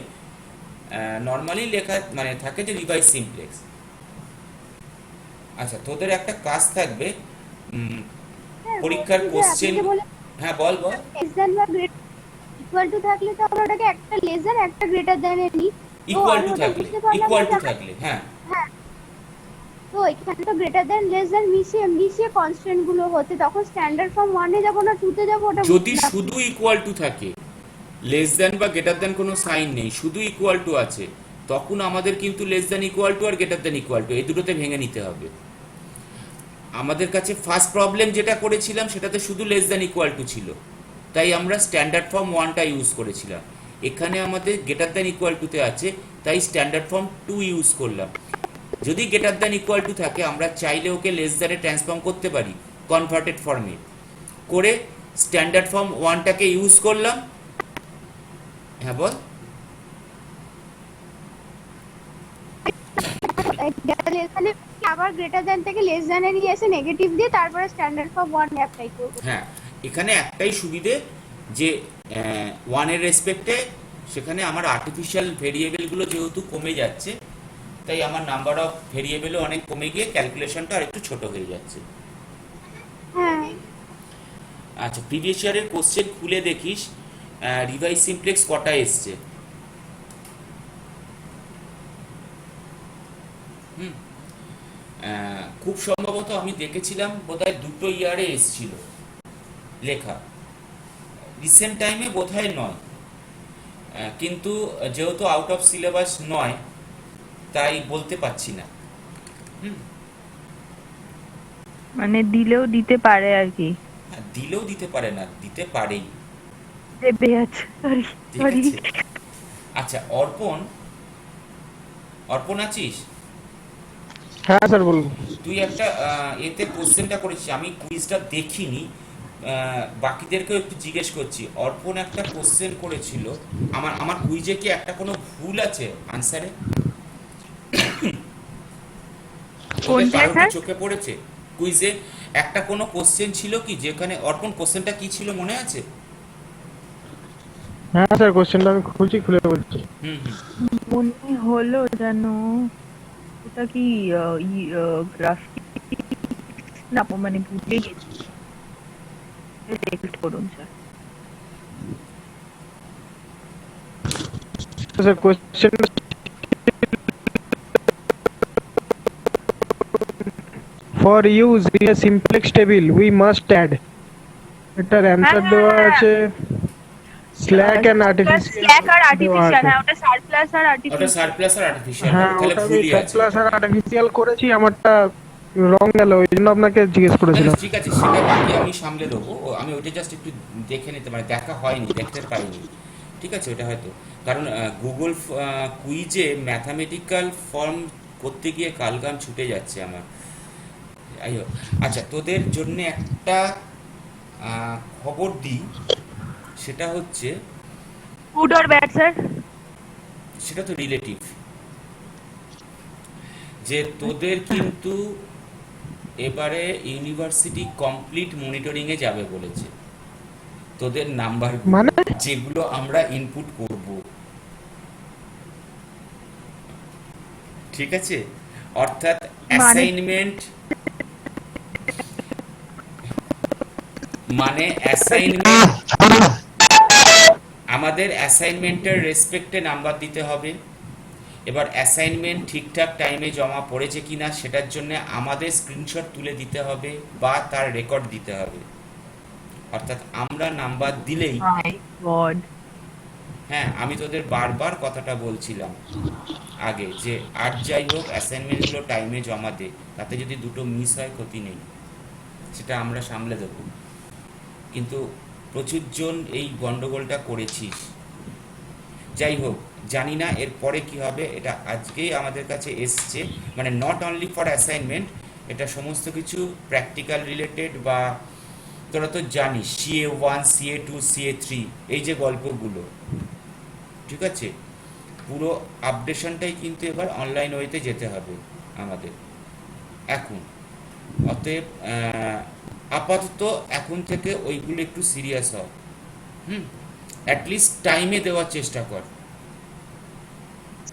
নর্মালি লেখা মানে থাকে যে রিভাইজ সিমপ্লেক্স। আচ্ছা, তোদের একটা কাজ থাকবে, পরীক্ষার কোশ্চেন। হ্যাঁ, বল বল। লেস দ্যান বা গ্রেটার ইকুয়াল টু থাকলে তো আমরা ওটাকে একটা লেস দ্যান একটা গ্রেটার দ্যান এ নিই। ইকুয়াল টু থাকলে, ইকুয়াল টু থাকলে, হ্যাঁ। হ্যাঁ, তো এখানে তো গ্রেটার দ্যান লেস দ্যান মিশিয়ে কনস্ট্যান্ট গুলো হতে, তখন স্ট্যান্ডার্ড ফর্ম 1 এ যাব না 2 তে যাব, ওটা যদি শুধু ইকুয়াল টু থাকে, লেস দ্যান বা গ্রেটার দ্যান কোনো সাইন নেই, শুধু ইকুয়াল টু আছে, তখন আমাদের কিন্তু লেস দ্যান ইকুয়াল টু আর গ্রেটার দ্যান ইকুয়াল টু এই দুটোতে ভেঙে নিতে হবে। আমাদের কাছে ফার্স্ট প্রবলেম যেটা করেছিলাম সেটাতে শুধু লেস দ্যান ইকুয়াল টু ছিল, তাই আমরা স্ট্যান্ডার্ড ফর্ম 1টা ইউজ করেছিলাম। এখানে আমাদের গ্রেটার দ্যান ইকুয়াল টুতে আছে, তাই স্ট্যান্ডার্ড ফর্ম 2 ইউজ করলাম। যদি গ্রেটার দ্যান ইকুয়াল টু থাকে আমরা চাইলে ওকে লেস দ্যানে ট্রান্সফর্ম করতে পারি কনভার্টেড ফর্মে করে, স্ট্যান্ডার্ড ফর্ম 1টাকে ইউজ করলাম। হ্যাঁ বল। এখানে আবার গ্রেটার দ্যান থেকে লেস দ্যান এ নিয়ে এসে নেগেটিভ দিয়ে তারপরে স্ট্যান্ডার্ড ফর্ম 1 এ অ্যাপ্লাই করব। হ্যাঁ, এখানে একটাই সুবিধে যে 1 এর রেসপেক্টে সেখানে আমার আর্টিফিশিয়াল ভেরিয়েবলগুলো যেহেতু কমে যাচ্ছে, তাই আমার নাম্বার অফ ভেরিয়েবলও অনেক কমে গিয়ে ক্যালকুলেশনটা আরেকটু ছোট হয়ে যাচ্ছে। হ্যাঁ, আচ্ছা, প্রিভিয়াস ইয়ারের কোশ্চেন খুলে দেখিস রিভাইজ সিমপ্লেক্স কটা এসছে। খুব সম্ভবত আমি দেখেছিলাম বোধহয় 2টো ইয়ারে এসছিল লেখা, রিসেন্ট টাইমে বোধহয় নয়। কিন্তু যেহেতু আউট অফ সিলেবাস নয় তাই বলতে পারছি না। মানে দিলেও দিতে পারে আর কি, দিলেও দিতে পারে না, দিতে পারেই। দেবে আছে, সরি ঠিক সরি। আছে। আচ্ছা, অর্পণ, অর্পণ আছিস? হ্যাঁ স্যার বলুন। তুই একটা এতে কোশ্চেনটা করেছিস, আমি কুইজটা দেখিনি, বাকিদেরকেও একটু জিজ্ঞেস করছি। অর্পণ একটা কোশ্চেন করেছিল, আমার কুইজে কি একটা কোনো ভুল আছে আনসারে? কোনটা স্যার? চোখে পড়েছে কুইজে একটা কোনো কোশ্চেন ছিল কি যেখানে, অর্পণ কোশ্চেনটা কি ছিল মনে আছে? হ্যাঁ স্যার, কোশ্চেনটা আমি খুলে বলছি। হুম হুম। মনে হলো যেন ওটা কি গ্রাফিক না, মানে ভুলে গেছি। রেকর্ড করুন sir. Sir question for use in a simplex table we must add, এটার অ্যানসার দেওয়া আছে স্ল্যাক এন্ড আর্টিফিশিয়াল। স্ল্যাক আর আর্টিফিশিয়াল, হ্যাঁ ওটা সারপ্লাস আর ওটা আর্টিফিশিয়াল। সারপ্লাস আর আর্টিফিশিয়াল, হ্যাঁ তাহলে ওটা আমি ভুলই আছে। সারপ্লাস আর আর্টিফিশিয়াল করেছি, আমারটা রং গেল, ওই জন্য আপনাকে জিজ্ঞেস করেছিলাম। ঠিক আছে, সেটা বাকি আমি সামলে দেবো। আমি ওইটা জাস্ট একটু দেখে নিতে, মানে দেখা হয়নি, দেখতে পাইনি। ঠিক আছে, ওটা হয়তো কারণ গুগল কুইজে ম্যাথামেটিক্যাল ফর্ম করতে গিয়ে কালঘাম ছুটে যাচ্ছে আমার। আচ্ছা, তোদের জন্য একটা খবর দিই, সেটা হচ্ছে, গুড অর ব্যাড স্যার? সেটা তো রিলেটিভ, যে তোদের কিন্তু এবারে ইউনিভার্সিটি কমপ্লিট মনিটরিংয়ে যাবে বলেছে। তোদের নাম্বার মানে যেগুলো আমরা ইনপুট করব, ঠিক আছে? অর্থাৎ অ্যাসাইনমেন্ট মানে অ্যাসাইনমেন্ট আমাদের অ্যাসাইনমেন্টের রেসপেক্টে নাম্বার দিতে হবে। এবার অ্যাসাইনমেন্ট ঠিকঠাক টাইমে জমা পড়েছে কিনা সেটার জন্য আমাদের স্ক্রিনশট তুলে দিতে হবে বা তার রেকর্ড দিতে হবে। অর্থাৎ আমরা নাম্বার দিলেই, মাই গড, হ্যাঁ আমি তোদের বারবার কথাটা বলছিলাম আগে যে আর যাই হোক অ্যাসাইনমেন্টগুলো টাইমে জমা দে, তাতে যদি দুটো মিস হয় ক্ষতি নেই, সেটা আমরা সামলে দেবো। কিন্তু প্রচুর জন এই গন্ডগোলটা করেছিস। যাই হোক, জানি না এর পরে কি হবে, এটা আজকেই আমাদের কাছে এসছে, মানে নট অনলি ফর অ্যাসাইনমেন্ট, এটা সমস্ত কিছু প্র্যাকটিক্যাল রিলেটেড বা তোরা তো জানিস CA1 CA2 CA3 এই যে গল্পগুলো, ঠিক আছে? পুরো আপডেশনটাই কিন্তু এবার অনলাইন ওয়েতে যেতে হবে আমাদের এখন। অতএব আপাতত এখন থেকে ওইগুলো একটু সিরিয়াস হয়, অ্যাটলিস্ট টাইমে দেওয়ার চেষ্টা কর।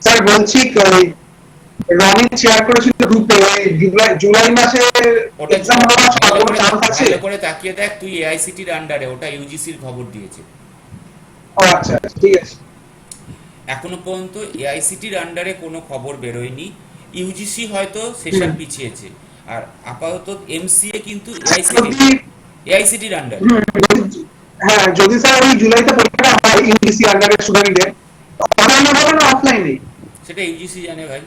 স্যার বলছি রনিন শেয়ার করেছিল গ্রুপে জুলাই মাসে ওটা এক্সাম হওয়ার কোনো চান্স আছে? ভালো করে তাকিয়ে দেখ, তুই AICTR আন্ডারে, ওটা ইউজিসির খবর দিয়েছে। ও আচ্ছা আচ্ছা, ঠিক আছে। এখনো পর্যন্ত AICTR আন্ডারে কোনো খবর বেরোয়নি। ইউজিসি হয়তো সেশন পিছিয়েছে, আর আপাতত MCA কিন্তু AICTR আন্ডারে। হ্যাঁ, যদি স্যার ওই জুলাইতে পরীক্ষাটা হয় ইউজিসি আন্ডারে স্টুডেন্টদের, অনলাইনে হবে না অফলাইনে? সেটা ইউজিসি জানে ভাই।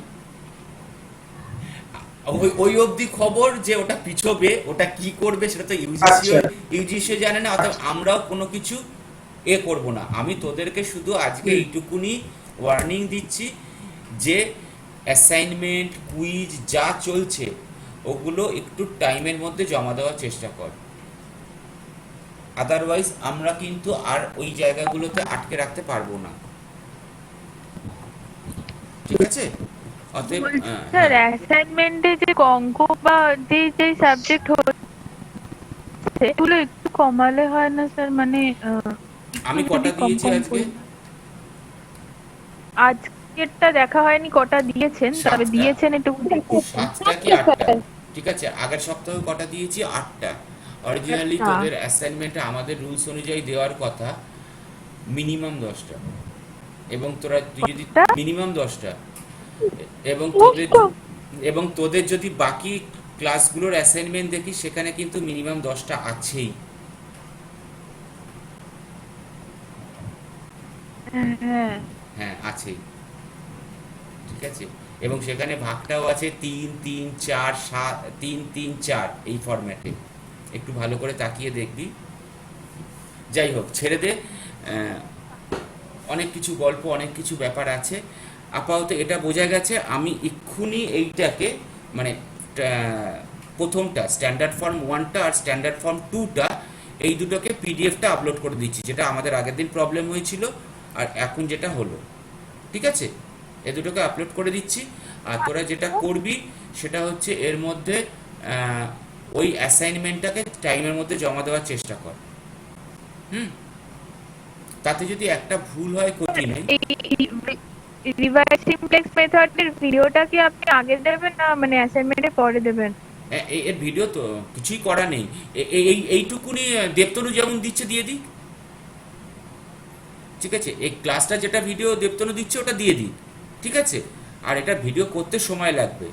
ওই অবধি খবর যে ওটা পিছবে, ওটা কি করবে সেটা তো ইউজিসি জানে না। অর্থাৎ আমরাও কোনো কিছু করব না। আমি তোদেরকে শুধু আজকে এইটুকুনি ওয়ার্নিং দিচ্ছি যে অ্যাসাইনমেন্ট কুইজ যা চলছে ওগুলো একটু টাইমের মধ্যে জমা দেওয়ার চেষ্টা কর। আদারওয়াইজ আমরা কিন্তু আর ওই জায়গাগুলোতে আটকে রাখতে পারবো না, ঠিক আছে? অতএব স্যার অ্যাসাইনমেন্টে যে অঙ্ক বা যে সাবজেক্ট হচ্ছে এগুলো একটু কমালে হয় না স্যার? মানে আমি কটা দিয়েছি আজকে? আজকেরটা দেখা হয়নি কটা দিয়েছেন, তবে দিয়েছেন একটু দেখুন। 7টা কি 8টা? ঠিক আছে, আগের সপ্তাহে কটা দিয়েছি? 8টা। অরিজিনালি তোদের অ্যাসাইনমেন্টে আমাদের রুলস অনুযায়ী দেওয়ার কথা মিনিমাম 10টা, এবং তুই যদি মিনিমাম 10টা, এবং তোদের যদি বাকি ক্লাসগুলোর অ্যাসাইনমেন্ট দেখিস সেখানে কিন্তু মিনিমাম 10টা আছেই। হ্যাঁ আছেই, ঠিক আছে? এবং সেখানে ভাগটাও আছে 3 3 4 7 3 3 4 এই ফরম্যাটে। একটু ভালো করে তাকিয়ে দেখবি। যাই হোক, ছেড়ে দে, অনেক কিছু গল্প, অনেক কিছু ব্যাপার আছে। আপাতত এটা বোঝা গেছে। আমি এক্ষুনি এইটাকে মানে প্রথমটা স্ট্যান্ডার্ড ফর্ম 1টা আর স্ট্যান্ডার্ড ফর্ম 2টা এই দুটোকে পিডিএফটা আপলোড করে দিচ্ছি, যেটা আমাদের আগের দিন প্রবলেম হয়েছিল আর এখন যেটা হলো, ঠিক আছে? এই দুটোকে আপলোড করে দিচ্ছি। আর তোরা যেটা করবি সেটা হচ্ছে এর মধ্যে ওই অ্যাসাইনমেন্টটাকে টাইমের মধ্যে জমা দেওয়ার চেষ্টা কর। তাতে যদি একটা ভুল হয় ক্ষতি নেই। রিভার্স সিমপ্লেক্স মেথডের ভিডিওটা কি আপনি আগে দেবেন না মানে অ্যাসাইনমেন্টে পরে দেবেন? এর ভিডিও তো কিছুই করা নেই, এইটুকুনি দেবতনু যেমন দিচ্ছে দিয়ে দিই, ঠিক আছে? এই ক্লাসটা যেটা ভিডিও দেবতনু দিচ্ছে ওটা দিয়ে দিই, ঠিক আছে? আর এটা ভিডিও করতে সময় লাগবে।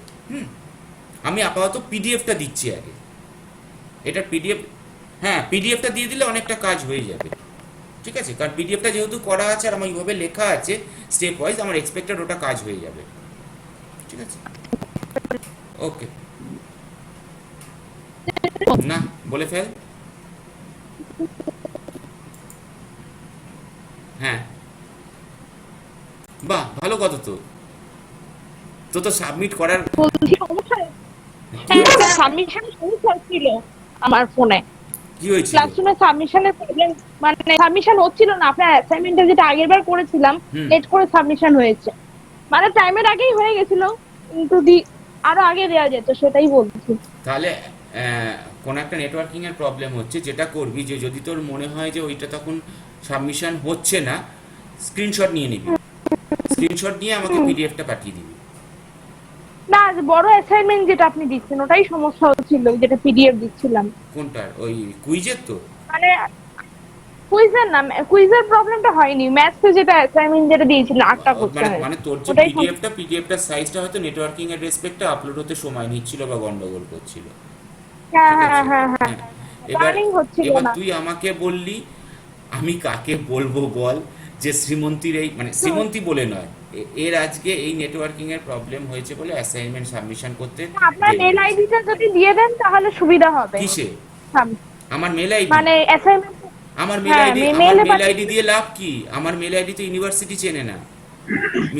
আমি আপাতত পিডিএফটা দিচ্ছি আগে। এটা পিডিএফ, হ্যাঁ পিডিএফটা দিয়ে দিলে অনেকটা কাজ হয়ে যাবে, ঠিক আছে? কারণ পিডিএফটা যেহেতু করা আছে আর আমার এইভাবে লেখা আছে স্টেপ ওয়াইজ, আমার এক্সপেক্টেড ওটা কাজ হয়ে যাবে, ঠিক আছে? ওকে, না বলে ফেল। হ্যাঁ, বাহ ভালো কথা। তো তো সাবমিট করার সাবমিশন সমস্যা ছিল আমার ফোনে, কি হয়েছিল? ক্লাসরুমে সাবমিশনের প্রবলেম, মানে সাবমিশন হচ্ছিল না। আপনার অ্যাসাইনমেন্টটা যেটা আগেরবার করেছিলাম লেট করে সাবমিশন হয়েছে, মানে টাইমের আগেই হয়ে গেছিল কিন্তু আরো আগে দেওয়া যেত, সেটাই বলছি। তাহলে কোনো একটা নেটওয়ার্কিং এর প্রবলেম হচ্ছে, যেটা করবি যে যদি তোর মনে হয় যে ওইটা তখন সাবমিশন হচ্ছে না, স্ক্রিনশট নিয়ে নিবি, স্ক্রিনশট নিয়ে আমাকে পিডিএফটা পাঠিয়ে দিবি। না, যে বড় অ্যাসাইনমেন্ট যেটা আপনি দিচ্ছেন ওটাই সমস্যা হচ্ছিল, যেটা পিডিএফ দিচ্ছিলাম। কোনটার? ওই কুইজের তো? মানে কুইজের না, কুইজের প্রবলেমটা হয়নি, ম্যাথসে যেটা অ্যাসাইনমেন্ট যেটা দিয়েছিলেন 8টা মানে কোশ্চেন, মানে তোর যে ওটাই পিডিএফটার সাইজটা হয়তো নেটওয়ার্কিং এর রেসপেক্টে আপলোড হতে সময় নিচ্ছিল বা গন্ডগোল করছিল। হ্যাঁ ঠিক হ্যাঁ আছে? হ্যাঁ হ্যাঁ, হ্যাঁ। এবার রানিং হচ্ছিল এবার না। তুই আমাকে বললি, আমি কাকে বলবো বল, যে শ্রীমন্তীর এই মানে শ্রীমন্তী বলে নয়, এর আজকে এই নেটওয়ার্কিং এর প্রবলেম হয়েছে বলে অ্যাসাইনমেন্ট সাবমিশন করতে আপনার দেরি মেল হয়েছে। আইডিটা যদি দিয়ে দেন তাহলে সুবিধা হবে। কিসে? সাম- আমার মেল আইডি? মানে অ্যাসাইনমেন্ট, আমার মেল হ্যাঁ, আইডি আমার মেলে মেল আইডি দিয়ে লাভ কি? আমার মেল আইডি তো ইউনিভার্সিটি চেনে না।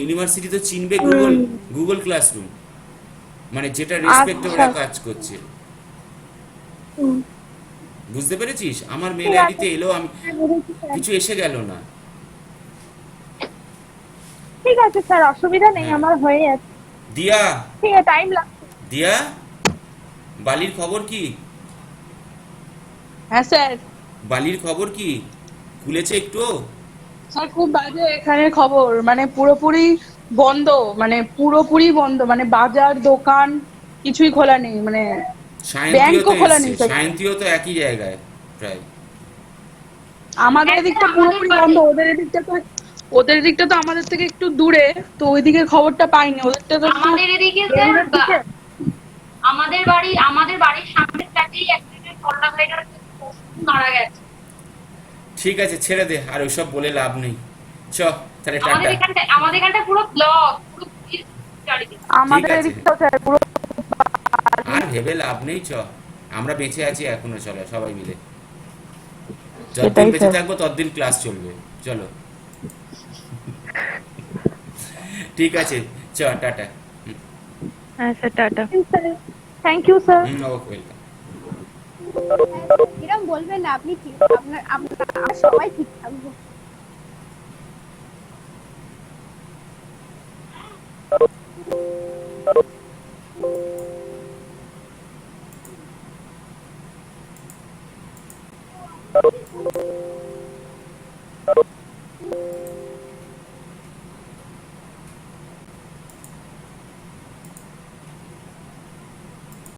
ইউনিভার্সিটি তো চিনবে গুগল ক্লাসরুম, মানে যেটা রেসপেক্টে আচ্ছা, ওরা কাজ করছে। হুম, বুঝতে পেরেছিস? আমার মেল ঠিক আইডিতে আছে। এলো, আমি হ্যাঁ, বুঝেছি স্যার। কিছু এসে গেল না। ঠিক আছে স্যার, অসুবিধা নেই, হ্যাঁ। আমার হয়ে যাচ্ছে। দিয়া, ঠিক আছে, টাইম লাগছে। দিয়া, বালির খবর কি? হ্যাঁ স্যার। বালির খবর কি? খুলেছে একটু? স্যার খুব বাজে এখানের খবর, মানে পুরোপুরি বন্ধ, মানে পুরোপুরি বন্ধ, মানে বাজার দোকান কিছুই খোলা নেই, মানে সায়ন্তীও ব্যাংকও তো খোলা এসছে, নেই স্যার। সায়ন্তীও তো একই জায়গায় প্রায়। আমাদের এদিকটা পুরোপুরি বন্ধ, ওদের দিকটা তো আমাদের থেকে একটু দূরে, তো ওই দিকের খবরটা পাইনি, ওদেরটা তো একটু আমাদের এদিকে স্যার বেলুড়ের দিকে। আমাদের বাড়ির সামনের ফ্ল্যাটেই একজনের করোনা ভাইরাস মারা গেছে। ঠিক আছে, ছেড়ে দে, আর ওইসব বলে লাভ নেই। চ তাহলে টাটা। আমাদের এখানটা পুরো ব্লক, পুরো ভিড় চারিদিকে। আমাদের আছে। এদিকটাও স্যার পুরো। আর ভেবে লাভ নেই, চ আমরা বেঁচে আছি এখনো, চলো সবাই মিলে, যতদিন সেটাই বেঁচে স্যার। থাকবো ততদিন ক্লাস চলবে, চলো। ঠিক আছে, চ টাটা। হ্যাঁ sir, tata. Thank you sir. Okay, welcome. এরকম বলবেন না, আপনি ঠিক, আমরা সবাই ঠিক থাকবো।